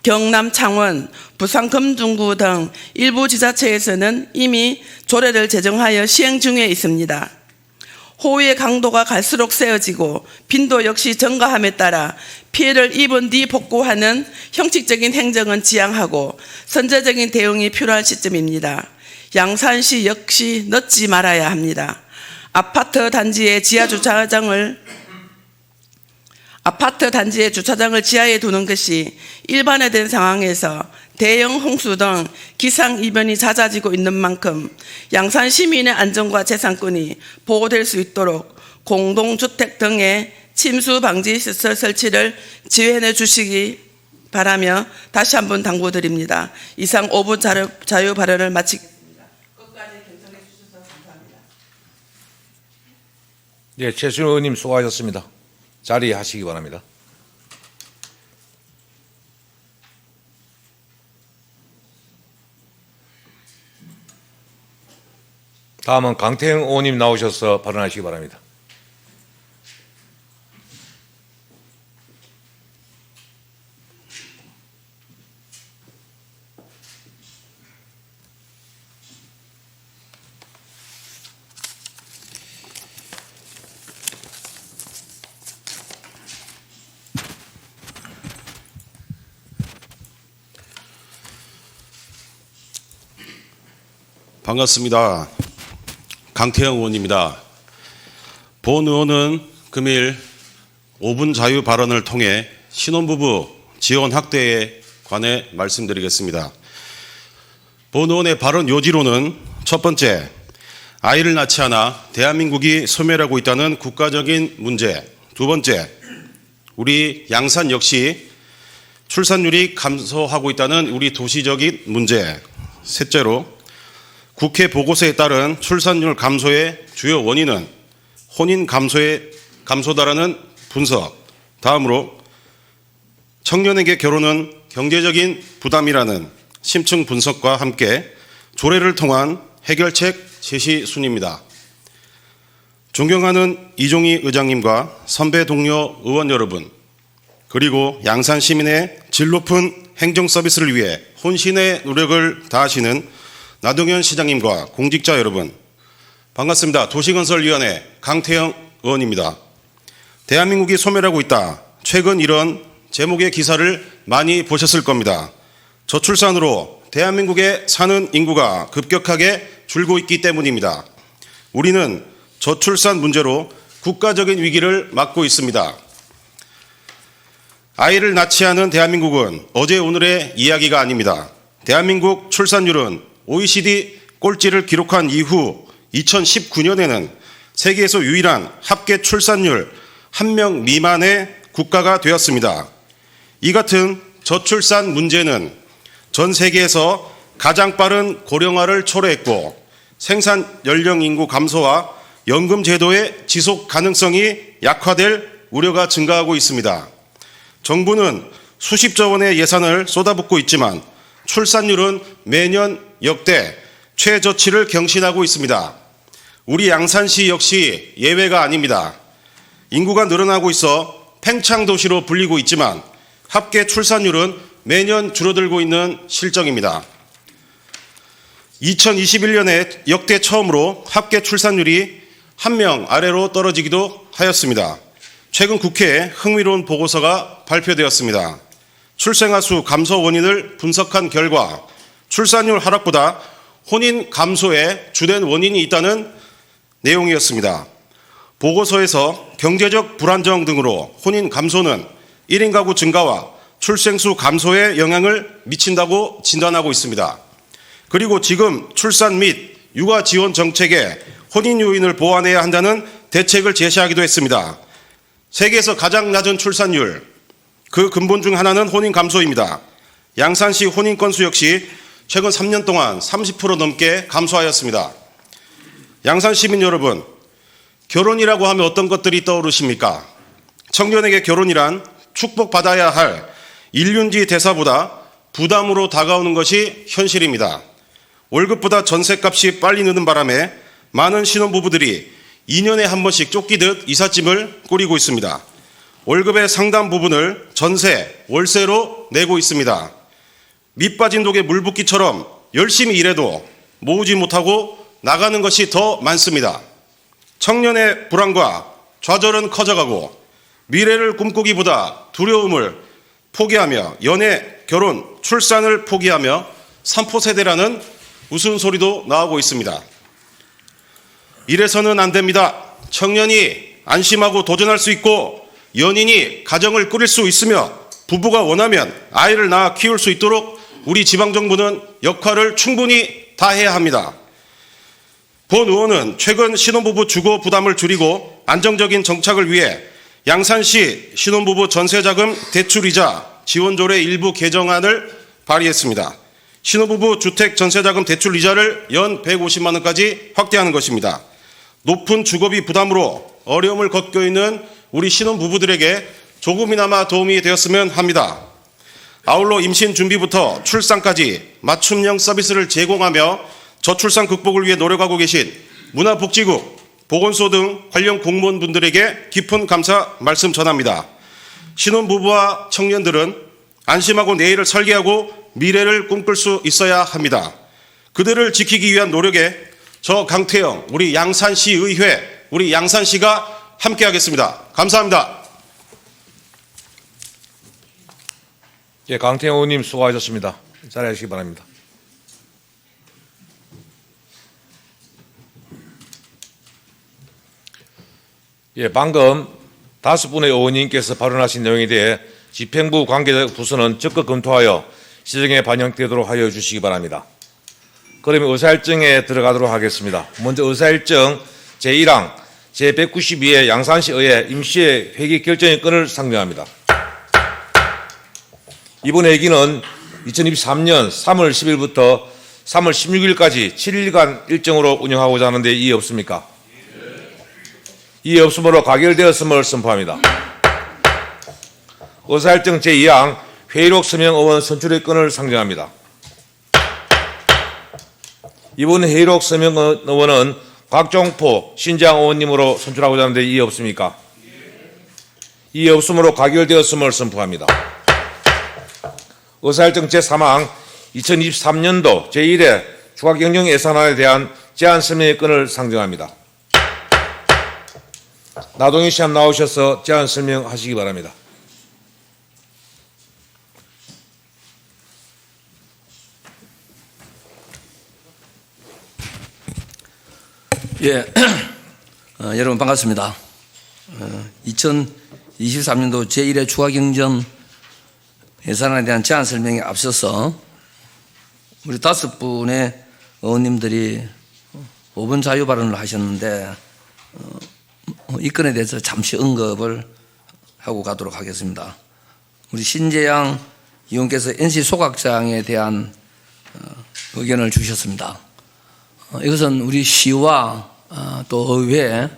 경남 창원, 부산 금중구 등 일부 지자체에서는 이미 조례를 제정하여 시행 중에 있습니다. 호우의 강도가 갈수록 세어지고 빈도 역시 증가함에 따라 피해를 입은 뒤 복구하는 형식적인 행정은 지양하고 선제적인 대응이 필요한 시점입니다. 양산시 역시 늦지 말아야 합니다. 아파트 단지의 주차장을 지하에 두는 것이 일반화된 상황에서 대형 홍수 등 기상이변이 잦아지고 있는 만큼 양산 시민의 안전과 재산권이 보호될 수 있도록 공동주택 등의 침수 방지 시설 설치를 지원해 주시기 바라며 다시 한번 당부드립니다. 이상 5분 자유 발언을 마치겠습니다. 끝까지 경청해 주셔서 감사합니다. 예, 최순호 의원님 수고하셨습니다. 자리하시기 바랍니다. 다음은 강태형 의원님 나오셔서 발언하시기 바랍니다. 반갑습니다. 강태형 의원입니다. 본 의원은 금일 5분 자유 발언을 통해 신혼부부 지원 확대에 관해 말씀드리겠습니다. 본 의원의 발언 요지로는 첫 번째, 아이를 낳지 않아 대한민국이 소멸하고 있다는 국가적인 문제. 두 번째, 우리 양산 역시 출산율이 감소하고 있다는 우리 도시적인 문제. 셋째로, 국회 보고서에 따른 출산율 감소의 주요 원인은 혼인 감소다라는 분석. 다음으로 청년에게 결혼은 경제적인 부담이라는 심층 분석과 함께 조례를 통한 해결책 제시 순입니다. 존경하는 이종희 의장님과 선배 동료 의원 여러분, 그리고 양산 시민의 질 높은 행정 서비스를 위해 혼신의 노력을 다하시는 나동현 시장님과 공직자 여러분, 반갑습니다. 도시건설위원회 강태형 의원입니다. 대한민국이 소멸하고 있다. 최근 이런 제목의 기사를 많이 보셨을 겁니다. 저출산으로 대한민국에 사는 인구가 급격하게 줄고 있기 때문입니다. 우리는 저출산 문제로 국가적인 위기를 맞고 있습니다. 아이를 낳지 않은 대한민국은 어제 오늘의 이야기가 아닙니다. 대한민국 출산율은 OECD 꼴찌를 기록한 이후 2019년에는 세계에서 유일한 합계 출산율 1명 미만의 국가가 되었습니다. 이 같은 저출산 문제는 전 세계에서 가장 빠른 고령화를 초래했고 생산 연령 인구 감소와 연금 제도의 지속 가능성이 약화될 우려가 증가하고 있습니다. 정부는 수십조 원의 예산을 쏟아붓고 있지만 출산율은 매년 역대 최저치를 경신하고 있습니다. 우리 양산시 역시 예외가 아닙니다. 인구가 늘어나고 있어 팽창도시로 불리고 있지만 합계 출산율은 매년 줄어들고 있는 실정입니다. 2021년에 역대 처음으로 합계 출산율이 1명 아래로 떨어지기도 하였습니다. 최근 국회에 흥미로운 보고서가 발표되었습니다. 출생아 수 감소 원인을 분석한 결과 출산율 하락보다 혼인 감소에 주된 원인이 있다는 내용이었습니다. 보고서에서 경제적 불안정 등으로 혼인 감소는 1인 가구 증가와 출생수 감소에 영향을 미친다고 진단하고 있습니다. 그리고 지금 출산 및 육아 지원 정책에 혼인 요인을 보완해야 한다는 대책을 제시하기도 했습니다. 세계에서 가장 낮은 출산율, 그 근본 중 하나는 혼인 감소입니다. 양산시 혼인 건수 역시 최근 3년 동안 30% 넘게 감소하였습니다. 양산 시민 여러분, 결혼이라고 하면 어떤 것들이 떠오르십니까? 청년에게 결혼이란 축복받아야 할 일륜지 대사보다 부담으로 다가오는 것이 현실입니다. 월급보다 전셋값이 빨리 느는 바람에 많은 신혼부부들이 2년에 한 번씩 쫓기듯 이삿짐을 꾸리고 있습니다. 월급의 상당 부분을 전세, 월세로 내고 있습니다. 밑 빠진 독에 물 붓기처럼 열심히 일해도 모으지 못하고 나가는 것이 더 많습니다. 청년의 불안과 좌절은 커져가고 미래를 꿈꾸기보다 두려움을 포기하며 연애, 결혼, 출산을 포기하며 삼포세대라는 웃음소리도 나오고 있습니다. 이래서는 안 됩니다. 청년이 안심하고 도전할 수 있고 연인이 가정을 꾸릴 수 있으며 부부가 원하면 아이를 낳아 키울 수 있도록 우리 지방정부는 역할을 충분히 다해야 합니다. 본 의원은 최근 신혼부부 주거 부담을 줄이고 안정적인 정착을 위해 양산시 신혼부부 전세자금 대출이자 지원조례 일부 개정안을 발의했습니다. 신혼부부 주택 전세자금 대출 이자를 연 150만 원까지 확대하는 것입니다. 높은 주거비 부담으로 어려움을 겪고 있는 우리 신혼부부들에게 조금이나마 도움이 되었으면 합니다. 아울러 임신 준비부터 출산까지 맞춤형 서비스를 제공하며 저출산 극복을 위해 노력하고 계신 문화복지국, 보건소 등 관련 공무원분들에게 깊은 감사 말씀 전합니다. 신혼부부와 청년들은 안심하고 내일을 설계하고 미래를 꿈꿀 수 있어야 합니다. 그들을 지키기 위한 노력에 저 강태영, 우리 양산시 의회, 우리 양산시가 함께하겠습니다. 감사합니다. 예, 강태영 의원님 수고하셨습니다. 자리하시기 바랍니다. 예, 방금 5분의 의원님께서 발언하신 내용에 대해 집행부 관계자 부서는 적극 검토하여 시정에 반영되도록 하여 주시기 바랍니다. 그러면 의사일정에 들어가도록 하겠습니다. 먼저 의사일정 제1항 제192회 양산시 의회 임시회 회기 결정의 건을 상정합니다. 이번 회기는 2023년 3월 10일부터 3월 16일까지 7일간 일정으로 운영하고자 하는데 이해 없습니까? 이해 없으므로 가결되었음을 선포합니다. 의사일정 제2항 회의록 서명 의원 선출의 건을 상정합니다. 이번 회의록 서명 의원은 곽종포 신장 의원님으로 선출하고자 하는데 이해 없습니까? 이해 없으므로 가결되었음을 선포합니다. 의사일정 제3항 2023년도 제1회 추가경정 예산안에 대한 제안 설명의 건을 상정합니다. 나동현 씨 한 나오셔서 제안 설명하시기 바랍니다. 예, 여러분 반갑습니다. 2023년도 제1회 추가경정 예산안에 대한 제안 설명에 앞서서 우리 5분의 의원님들이 5분 자유 발언을 하셨는데 이 건에 대해서 잠시 언급을 하고 가도록 하겠습니다. 우리 신재양 의원께서 NC 소각장에 대한 의견을 주셨습니다. 이것은 우리 시와 또 의회,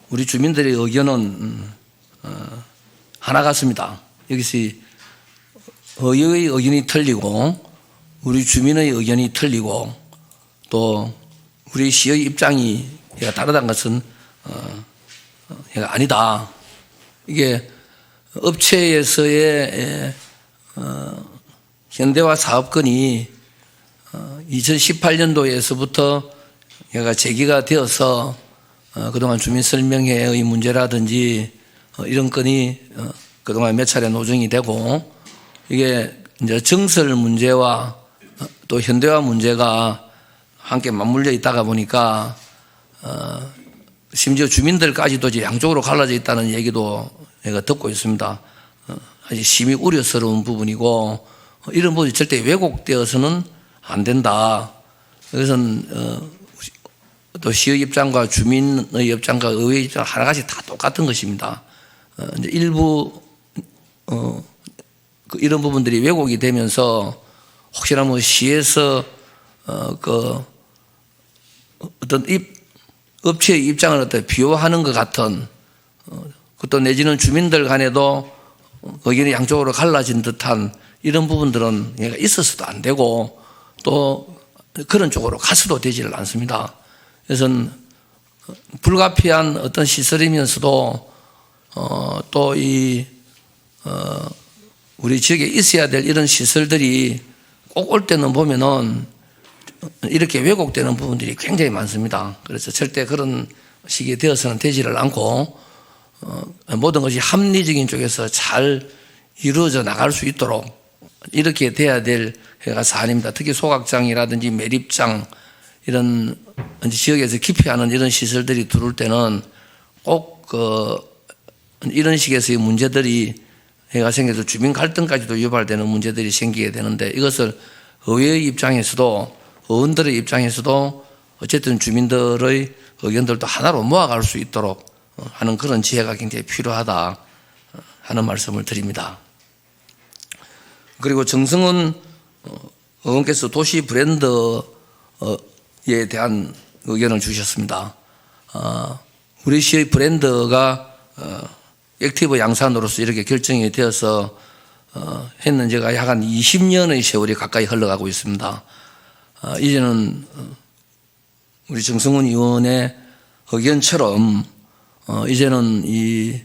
우리 주민들의 의견은 하나 같습니다. 여기서 의회의 의견이 틀리고 우리 주민의 의견이 틀리고 또 우리 시의 입장이 다르다는 것은 아니다. 이게 업체에서의 현대화 사업권이 2018년도에서부터 얘가 제기가 되어서 그동안 주민설명회의 문제라든지 이런 건이 그동안 몇 차례 노정이 되고 이게 이제 정설 문제와 또 현대화 문제가 함께 맞물려 있다가 보니까 심지어 주민들까지도 이제 양쪽으로 갈라져 있다는 얘기도 내가 듣고 있습니다. 아주 심히 우려스러운 부분이고 이런 부분이 절대 왜곡되어서는 안 된다. 그것은 또 시의 입장과 주민의 입장과 의회의 입장 하나같이 다 똑같은 것입니다. 이제 일부 이런 부분들이 왜곡이 되면서 혹시나 뭐 시에서 어떤 업체의 입장을 어떤 비호하는 것 같은 또 내지는 주민들 간에도 의견이 양쪽으로 갈라진 듯한 이런 부분들은 얘가 있어서도 안 되고 또 그런 쪽으로 가서도 되지를 않습니다. 그래서 불가피한 어떤 시설이면서도 또 우리 지역에 있어야 될 이런 시설들이 꼭 올 때는 보면은 이렇게 왜곡되는 부분들이 굉장히 많습니다. 그래서 절대 그런 식이 되어서는 되지를 않고 모든 것이 합리적인 쪽에서 잘 이루어져 나갈 수 있도록 이렇게 돼야 될 해가 사안입니다. 특히 소각장이라든지 매립장 이런 지역에서 기피하는 이런 시설들이 들어올 때는 꼭 이런 식에서의 문제들이 해가 생겨서 주민 갈등까지도 유발되는 문제들이 생기게 되는데 이것을 의회의 입장에서도 의원들의 입장에서도 어쨌든 주민들의 의견들도 하나로 모아갈 수 있도록 하는 그런 지혜가 굉장히 필요하다 하는 말씀을 드립니다. 그리고 정성은 의원께서 도시 브랜드에 대한 의견을 주셨습니다. 우리 시의 브랜드가 액티브 양산으로서 이렇게 결정이 되어서 했는지가 약 한 20년의 세월이 가까이 흘러가고 있습니다. 이제는 우리 정성훈 의원의 의견처럼 이제는 이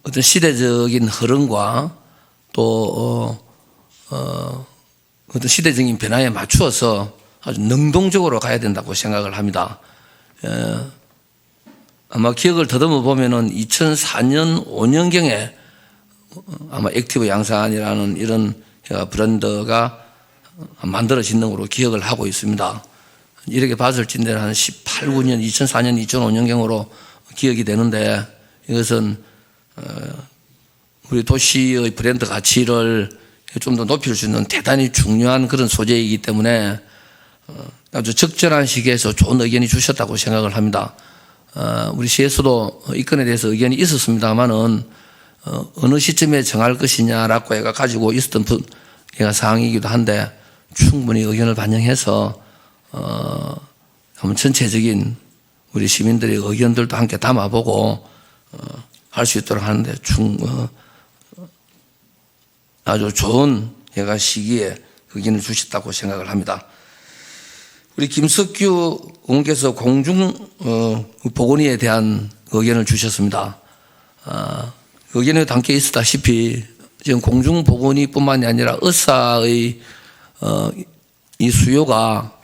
어떤 시대적인 흐름과 또 어떤 시대적인 변화에 맞추어서 아주 능동적으로 가야 된다고 생각을 합니다. 아마 기억을 더듬어 보면은 2004년, 5년경에 아마 액티브 양산이라는 이런 브랜드가 만들어진 것으로 기억을 하고 있습니다. 이렇게 봤을 때는 한 18, 9년, 2004년, 2005년경으로 기억이 되는데 이것은 우리 도시의 브랜드 가치를 좀 더 높일 수 있는 대단히 중요한 그런 소재이기 때문에 아주 적절한 시기에서 좋은 의견이 주셨다고 생각을 합니다. 우리 시에서도 이 건에 대해서 의견이 있었습니다만은 어느 시점에 정할 것이냐라고 해가 가지고 있었던 사항이기도 한데 충분히 의견을 반영해서 한번 전체적인 우리 시민들의 의견들도 함께 담아보고 할 수 있도록 하는데 아주 좋은 시기에 의견을 주셨다고 생각을 합니다. 우리 김석규 의원께서 공중보건위에 대한 의견을 주셨습니다. 의견에 담겨 있었다시피 지금 공중보건위뿐만이 아니라 의사의 이 수요가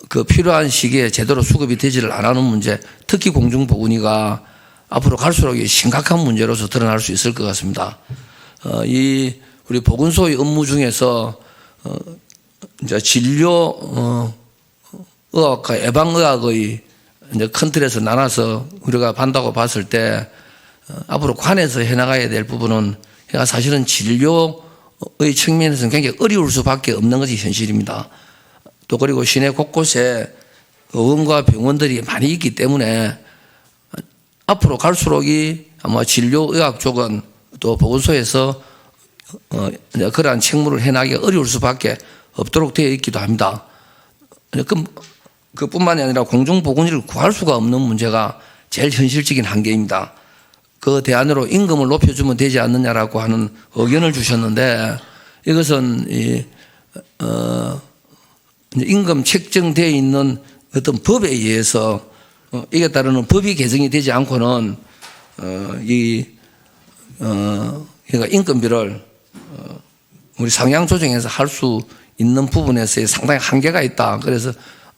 그 필요한 시기에 제대로 수급이 되지를 않는 문제, 특히 공중보건위가 앞으로 갈수록 심각한 문제로서 드러날 수 있을 것 같습니다. 이 우리 보건소의 업무 중에서 이제 진료 의학과 예방의학의 이제 큰 틀에서 나눠서 우리가 반다고 봤을 때 앞으로 관에서 해나가야 될 부분은 사실은 진료 측면에서는 굉장히 어려울 수밖에 없는 것이 현실입니다. 또 그리고 시내 곳곳에 의원과 병원들이 많이 있기 때문에 앞으로 갈수록 아마 진료의학 쪽은 또 보건소에서 그러한 책무를 해나가기 어려울 수밖에 없도록 되어 있기도 합니다. 그뿐만이 아니라 공중보건의를 구할 수가 없는 문제가 제일 현실적인 한계입니다. 그 대안으로 임금을 높여주면 되지 않느냐라고 하는 의견을 주셨는데 이것은 임금 책정되어 있는 어떤 법에 의해서 이에 따르는 법이 개정이 되지 않고는 그러니까 인건비를 우리 상향 조정해서 할 수 있는 부분에서의 상당히 한계가 있다. 그래서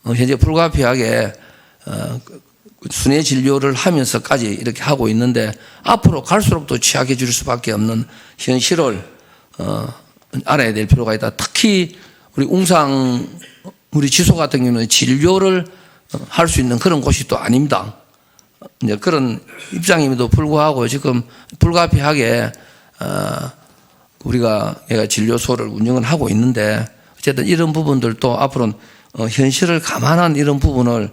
현재 불가피하게 순회 진료를 하면서까지 이렇게 하고 있는데 앞으로 갈수록 또 취약해질 수밖에 없는 현실을 알아야 될 필요가 있다. 특히 우리 웅상 우리 지소 같은 경우는 진료를 할 수 있는 그런 곳이 또 아닙니다. 이제 그런 입장임에도 불구하고 지금 불가피하게 우리가 진료소를 운영을 하고 있는데 어쨌든 이런 부분들도 앞으로는 현실을 감안한 이런 부분을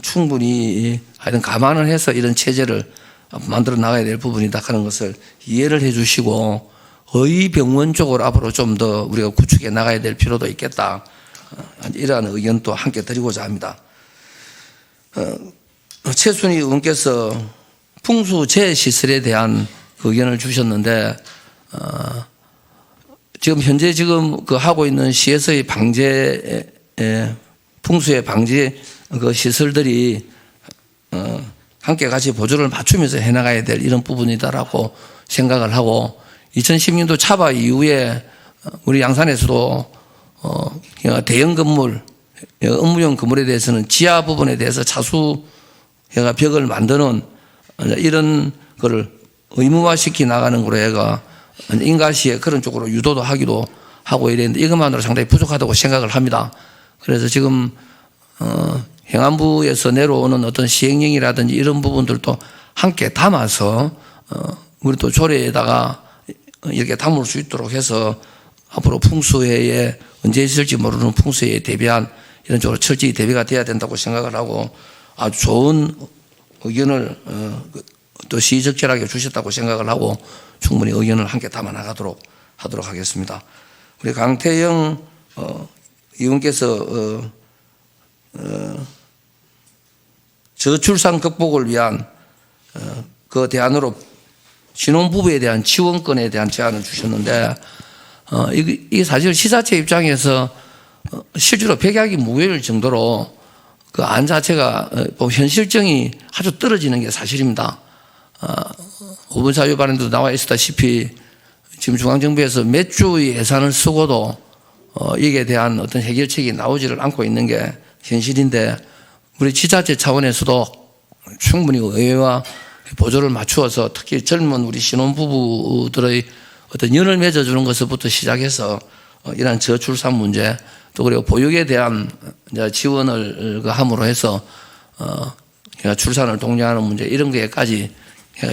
충분히 하여튼 감안을 해서 이런 체제를 만들어 나가야 될 부분이다 하는 것을 이해를 해 주시고 의병원 쪽으로 앞으로 좀 더 우리가 구축해 나가야 될 필요도 있겠다. 이러한 의견도 함께 드리고자 합니다. 최순희 의원께서 풍수재시설에 대한 의견을 주셨는데 지금 현재 그 하고 있는 시에서의 방제 풍수의 방제 그 시설들이 함께 같이 보조를 맞추면서 해나가야 될 이런 부분이다라고 생각을 하고 2010년도 차바 이후에 우리 양산에서도 대형 건물, 업무용 건물에 대해서는 지하 부분에 대해서 차수 벽을 만드는 이런 거를 의무화시키 나가는 거로 해가 인가시에 그런 쪽으로 유도도 하기도 하고 이랬는데 이것만으로 상당히 부족하다고 생각을 합니다. 그래서 지금 행안부에서 내려오는 어떤 시행령이라든지 이런 부분들도 함께 담아서 우리 또 조례에다가 이렇게 담을 수 있도록 해서 앞으로 풍수해에 언제 있을지 모르는 풍수해에 대비한 이런 쪽으로 철저히 대비가 돼야 된다고 생각을 하고 아주 좋은 의견을 또 시의적절하게 주셨다고 생각을 하고 충분히 의견을 함께 담아 나가도록 하도록 하겠습니다. 우리 강태영 의원께서 저출산 극복을 위한 그 대안으로 신혼부부에 대한 지원권에 대한 제안을 주셨는데 이게 사실 시사체 입장에서 실제로 백약이 무효일 정도로 그 안 자체가 현실성이 아주 떨어지는 게 사실입니다. 5분 사유 발언도 나와 있었다시피 지금 중앙정부에서 몇 주의 예산을 쓰고도 이에 대한 어떤 해결책이 나오지를 않고 있는 게 현실인데 우리 지자체 차원에서도 충분히 의회와 보조를 맞추어서 특히 젊은 우리 신혼부부들의 어떤 연을 맺어주는 것부터 시작해서 이러한 저출산 문제 또 그리고 보육에 대한 지원을 함으로 해서 출산을 독려하는 문제 이런 것까지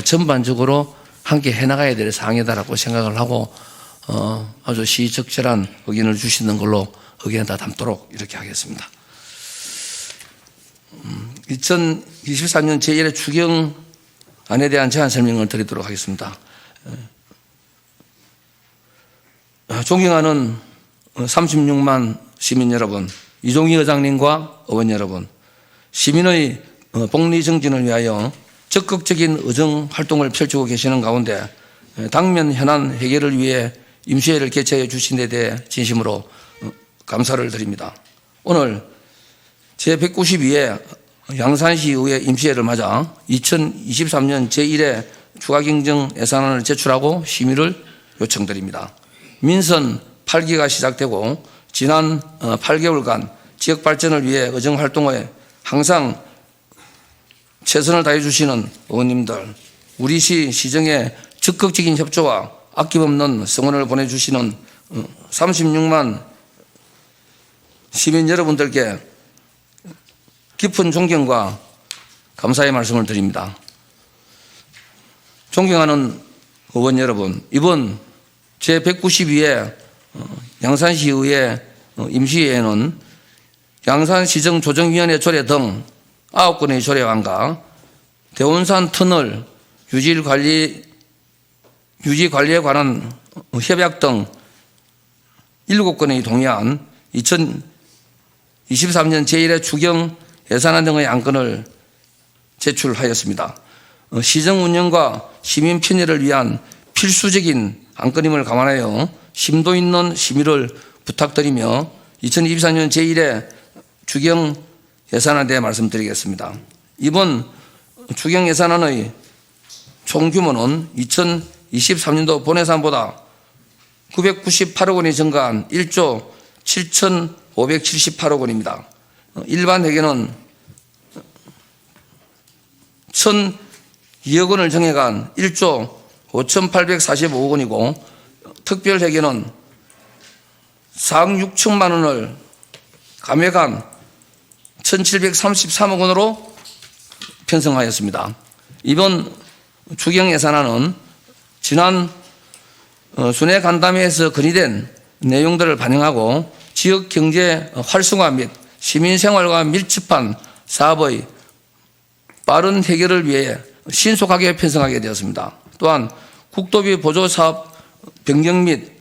전반적으로 함께 해나가야 될 사항이다라고 생각을 하고 아주 시적절한 의견을 주시는 걸로 의견을 다 담도록 이렇게 하겠습니다. 2023년 제1회 추경안에 대한 제안 설명을 드리도록 하겠습니다. 존경하는 36만 시민 여러분, 이종희 의장님과 의원 여러분, 시민의 복리 정진을 위하여 적극적인 의정 활동을 펼치고 계시는 가운데 당면 현안 해결을 위해 임시회를 개최해 주신 데 대해 진심으로 감사를 드립니다. 오늘 제192회 양산시의회 임시회를 맞아 2023년 제1회 추가경정 예산안을 제출하고 심의를 요청드립니다. 민선 8기가 시작되고 지난 8개월간 지역 발전을 위해 의정 활동에 항상 최선을 다해 주시는 의원님들, 우리 시정에 적극적인 협조와 아낌없는 성원을 보내주시는 36만 시민 여러분들께 깊은 존경과 감사의 말씀을 드립니다. 존경하는 의원 여러분, 이번 제192회 양산시의회 임시회에는 양산시정조정위원회 조례 등 9건의 조례안과 대운산 터널 유지 관리에 관한 협약 등 7건의 동의안, 2023년 제1회 추경 예산안 등의 안건을 제출하였습니다. 시정 운영과 시민 편의를 위한 필수적인 안건임을 감안하여 심도 있는 심의를 부탁드리며 2024년 제1회 추경 예산안에 대해 말씀드리겠습니다. 이번 추경 예산안의 총 규모는 2023년도 본 예산보다 998억 원이 증가한 1조 7,578억 원입니다. 일반 회계는 1,002억 원을 정해간 1조 5,845억 원이고 특별 회계는 4억 6천만 원을 감액한 1,733억 원으로 편성하였습니다. 이번 추경 예산안은 지난 순회 간담회에서 건의된 내용들을 반영하고 지역 경제 활성화 및 시민 생활과 밀접한 사업의 빠른 해결을 위해 신속하게 편성하게 되었습니다. 또한 국도비 보조 사업 변경 및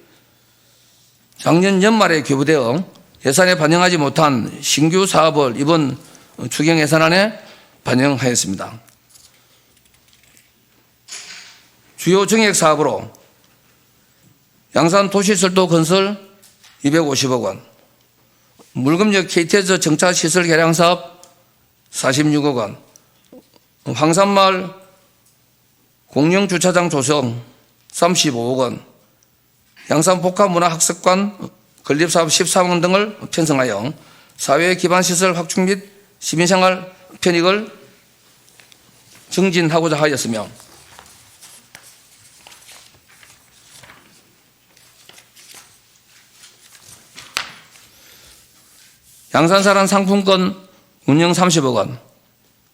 작년 연말에 교부되어 예산에 반영하지 못한 신규 사업을 이번 추경 예산안에 반영하였습니다. 주요 정액 사업으로 양산 도시설도 건설 250억 원, 물금역 KTX 정차시설 개량 사업 46억 원, 황산마을 공영주차장 조성 35억 원, 양산 복합문화학습관 건립사업 13억 원 등을 편성하여 사회 기반시설 확충 및 시민생활 편익을 증진하고자 하였으며 양산사랑 상품권 운영 30억 원,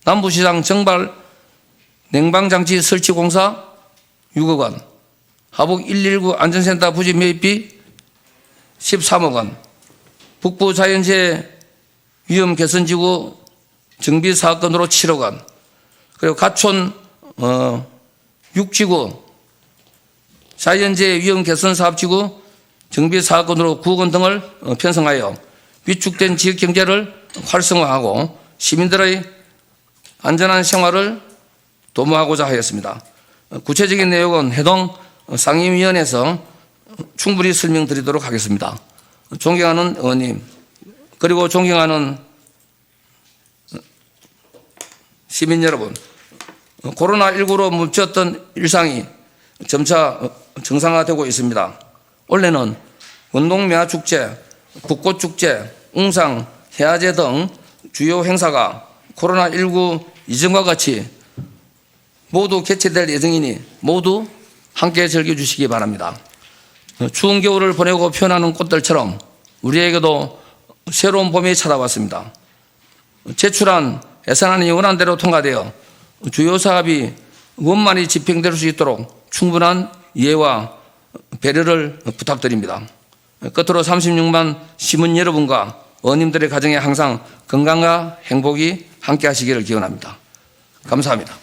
남부시장 정발 냉방장치 설치 공사 6억 원, 하북 119 안전센터 부지 매입비 13억 원, 북부 자연재해 위험 개선지구 정비 사업건으로 7억 원, 그리고 가촌 6지구 자연재해 위험 개선 사업지구 정비 사업건으로 9억 원 등을 편성하여 위축된 지역 경제를 활성화하고 시민들의 안전한 생활을 도모하고자 하였습니다. 구체적인 내용은 해당 상임위원회에서 충분히 설명드리도록 하겠습니다. 존경하는 의원님, 그리고 존경하는 시민 여러분, 코로나19로 멈췄던 일상이 점차 정상화되고 있습니다. 올해는 원동매화축제, 벚꽃축제, 웅상, 해화제 등 주요 행사가 코로나19 이전과 같이 모두 개최될 예정이니 모두 함께 즐겨주시기 바랍니다. 추운 겨울을 보내고 피어나는 꽃들처럼 우리에게도 새로운 봄이 찾아왔습니다. 제출한 예산안이 원안대로 통과되어 주요 사업이 원만히 집행될 수 있도록 충분한 이해와 배려를 부탁드립니다. 끝으로 36만 시민 여러분과 의원님들의 가정에 항상 건강과 행복이 함께 하시기를 기원합니다. 감사합니다.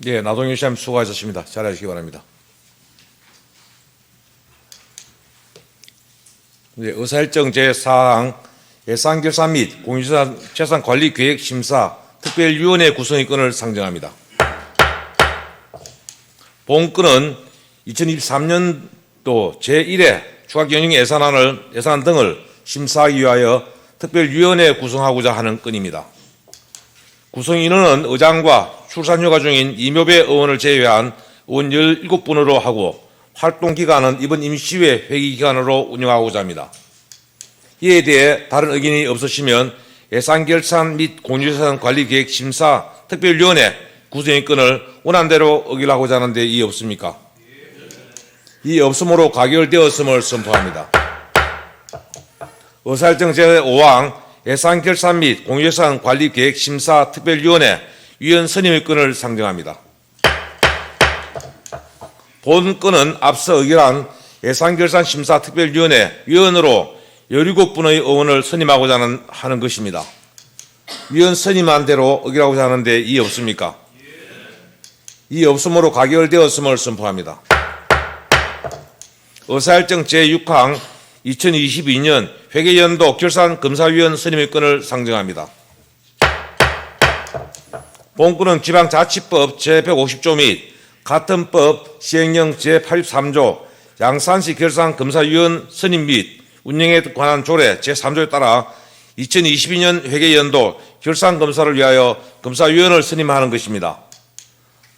예, 나동현 시장님 수고하셨습니다. 잘하시기 바랍니다. 이제 의사일정 제4항 예산결산 및 공유재산관리계획 심사 특별위원회 구성의 건을 상정합니다. 본 건은 2023년도 제1회 추가경영 예산안 등을 심사하기 위하여 특별위원회 구성하고자 하는 건입니다. 구성 인원은 의장과 출산휴가 중인 이묘배 의원을 제외한 의원 17분으로 하고 활동 기간은 이번 임시회 회기 기간으로 운영하고자 합니다. 이에 대해 다른 의견이 없으시면 예산결산 및 공유재산관리계획 심사 특별위원회 구성의 건을 원안대로 의결하고자 하는데 이의 없습니까? 이 없음으로 가결되었음을 선포합니다. 의사일정 제5항 예산결산 및 공유재산관리계획 심사 특별위원회 위원 선임의 건을 상정합니다. 본 건은 앞서 의결한 예산결산심사특별위원회 위원으로 17분의 의원을 선임하고자 하는 것입니다. 위원 선임한 대로 의결하고자 하는데 이의 없습니까? 이의 없으므로 가결되었음을 선포합니다. 의사일정 제6항 2022년 회계연도 결산검사위원 선임의 건을 상정합니다. 본건은 지방자치법 제150조 및 같은 법 시행령 제83조 양산시 결산검사위원 선임 및 운영에 관한 조례 제3조에 따라 2022년 회계연도 결산검사를 위하여 검사위원을 선임하는 것입니다.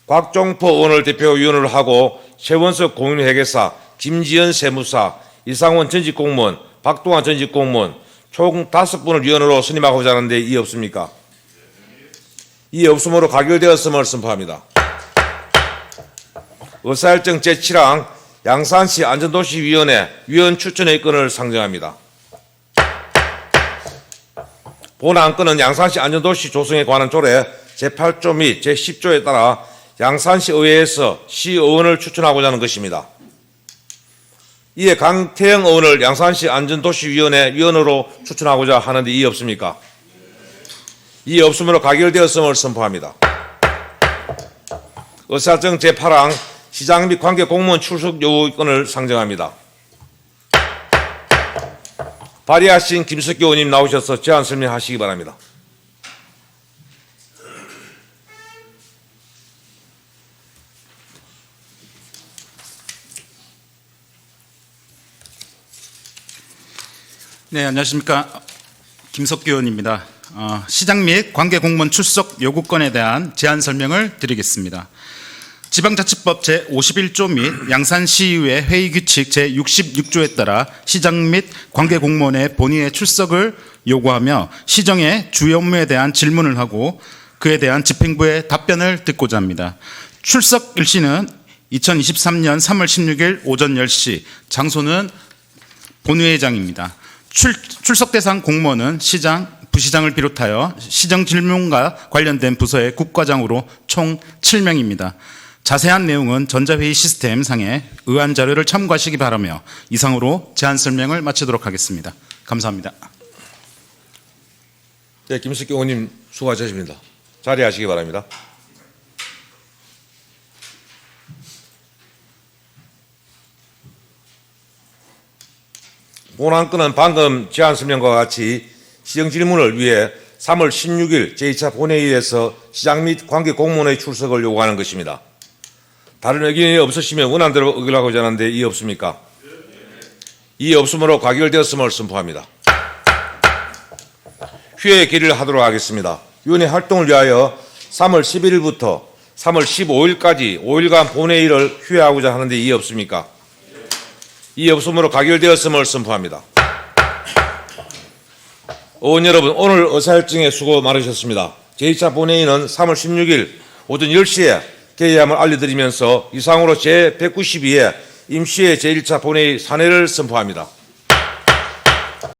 곽종포 의원을 대표위원으로 하고 최원석 공인회계사, 김지연 세무사, 이상원 전직공무원, 박동환 전직공무원 총 5분을 위원으로 선임하고자 하는데 이의 없습니까? 이의 없으므로 가결되었음을 선포합니다. 의사일정 제7항 양산시 안전도시위원회 위원 추천의 건을 상정합니다. 본 안건은 양산시 안전도시 조성에 관한 조례 제8조 및 제10조에 따라 양산시 의회에서 시의원을 추천하고자 하는 것입니다. 이에 강태영 의원을 양산시 안전도시위원회 위원으로 추천하고자 하는데 이의 없습니까? 이의 없으므로 가결되었음을 선포합니다. 의사일정 제8항 시장 및 관계 공무원 출석 요구 건을 상정합니다. 발의하신 김석기 의원님 나오셔서 제안 설명하시기 바랍니다. 네, 안녕하십니까. 김석기 의원입니다. 시장 및 관계 공무원 출석 요구건에 대한 제안 설명을 드리겠습니다. 지방자치법 제51조 및 양산시의회 회의규칙 제66조에 따라 시장 및 관계공무원의 본회의 출석을 요구하며 시정의 주요 업무에 대한 질문을 하고 그에 대한 집행부의 답변을 듣고자 합니다. 출석 일시는 2023년 3월 16일 오전 10시, 장소는 본회의장입니다. 출석 대상 공무원은 시장, 부시장을 비롯하여 시정 질문과 관련된 부서의 국과장으로 총 7명입니다. 자세한 내용은 전자회의 시스템 상에 의안 자료를 참고하시기 바라며 이상으로 제안 설명을 마치도록 하겠습니다. 감사합니다. 네, 김석기 의원님 수고하셨습니다. 자리하시기 바랍니다. 본 안건은 방금 제안 설명과 같이 시정 질문을 위해 3월 16일 제2차 본회의에서 시장 및 관계 공무원의 출석을 요구하는 것입니다. 다른 의견이 없으시면 원안대로 의결하고자 하는데 이의 없습니까? 이의 없으므로 가결되었음을 선포합니다. 휴회 결의를 하도록 하겠습니다. 위원회 활동을 위하여 3월 11일부터 3월 15일까지 5일간 본회의를 휴회하고자 하는데 이의 없습니까? 이의 없으므로 가결되었음을 선포합니다. 의원 여러분, 오늘 의사일정에 수고 많으셨습니다. 제2차 본회의는 3월 16일 오전 10시에 개의함을 알려드리면서 이상으로 제192회 임시회 제1차 본회의 산회를 선포합니다.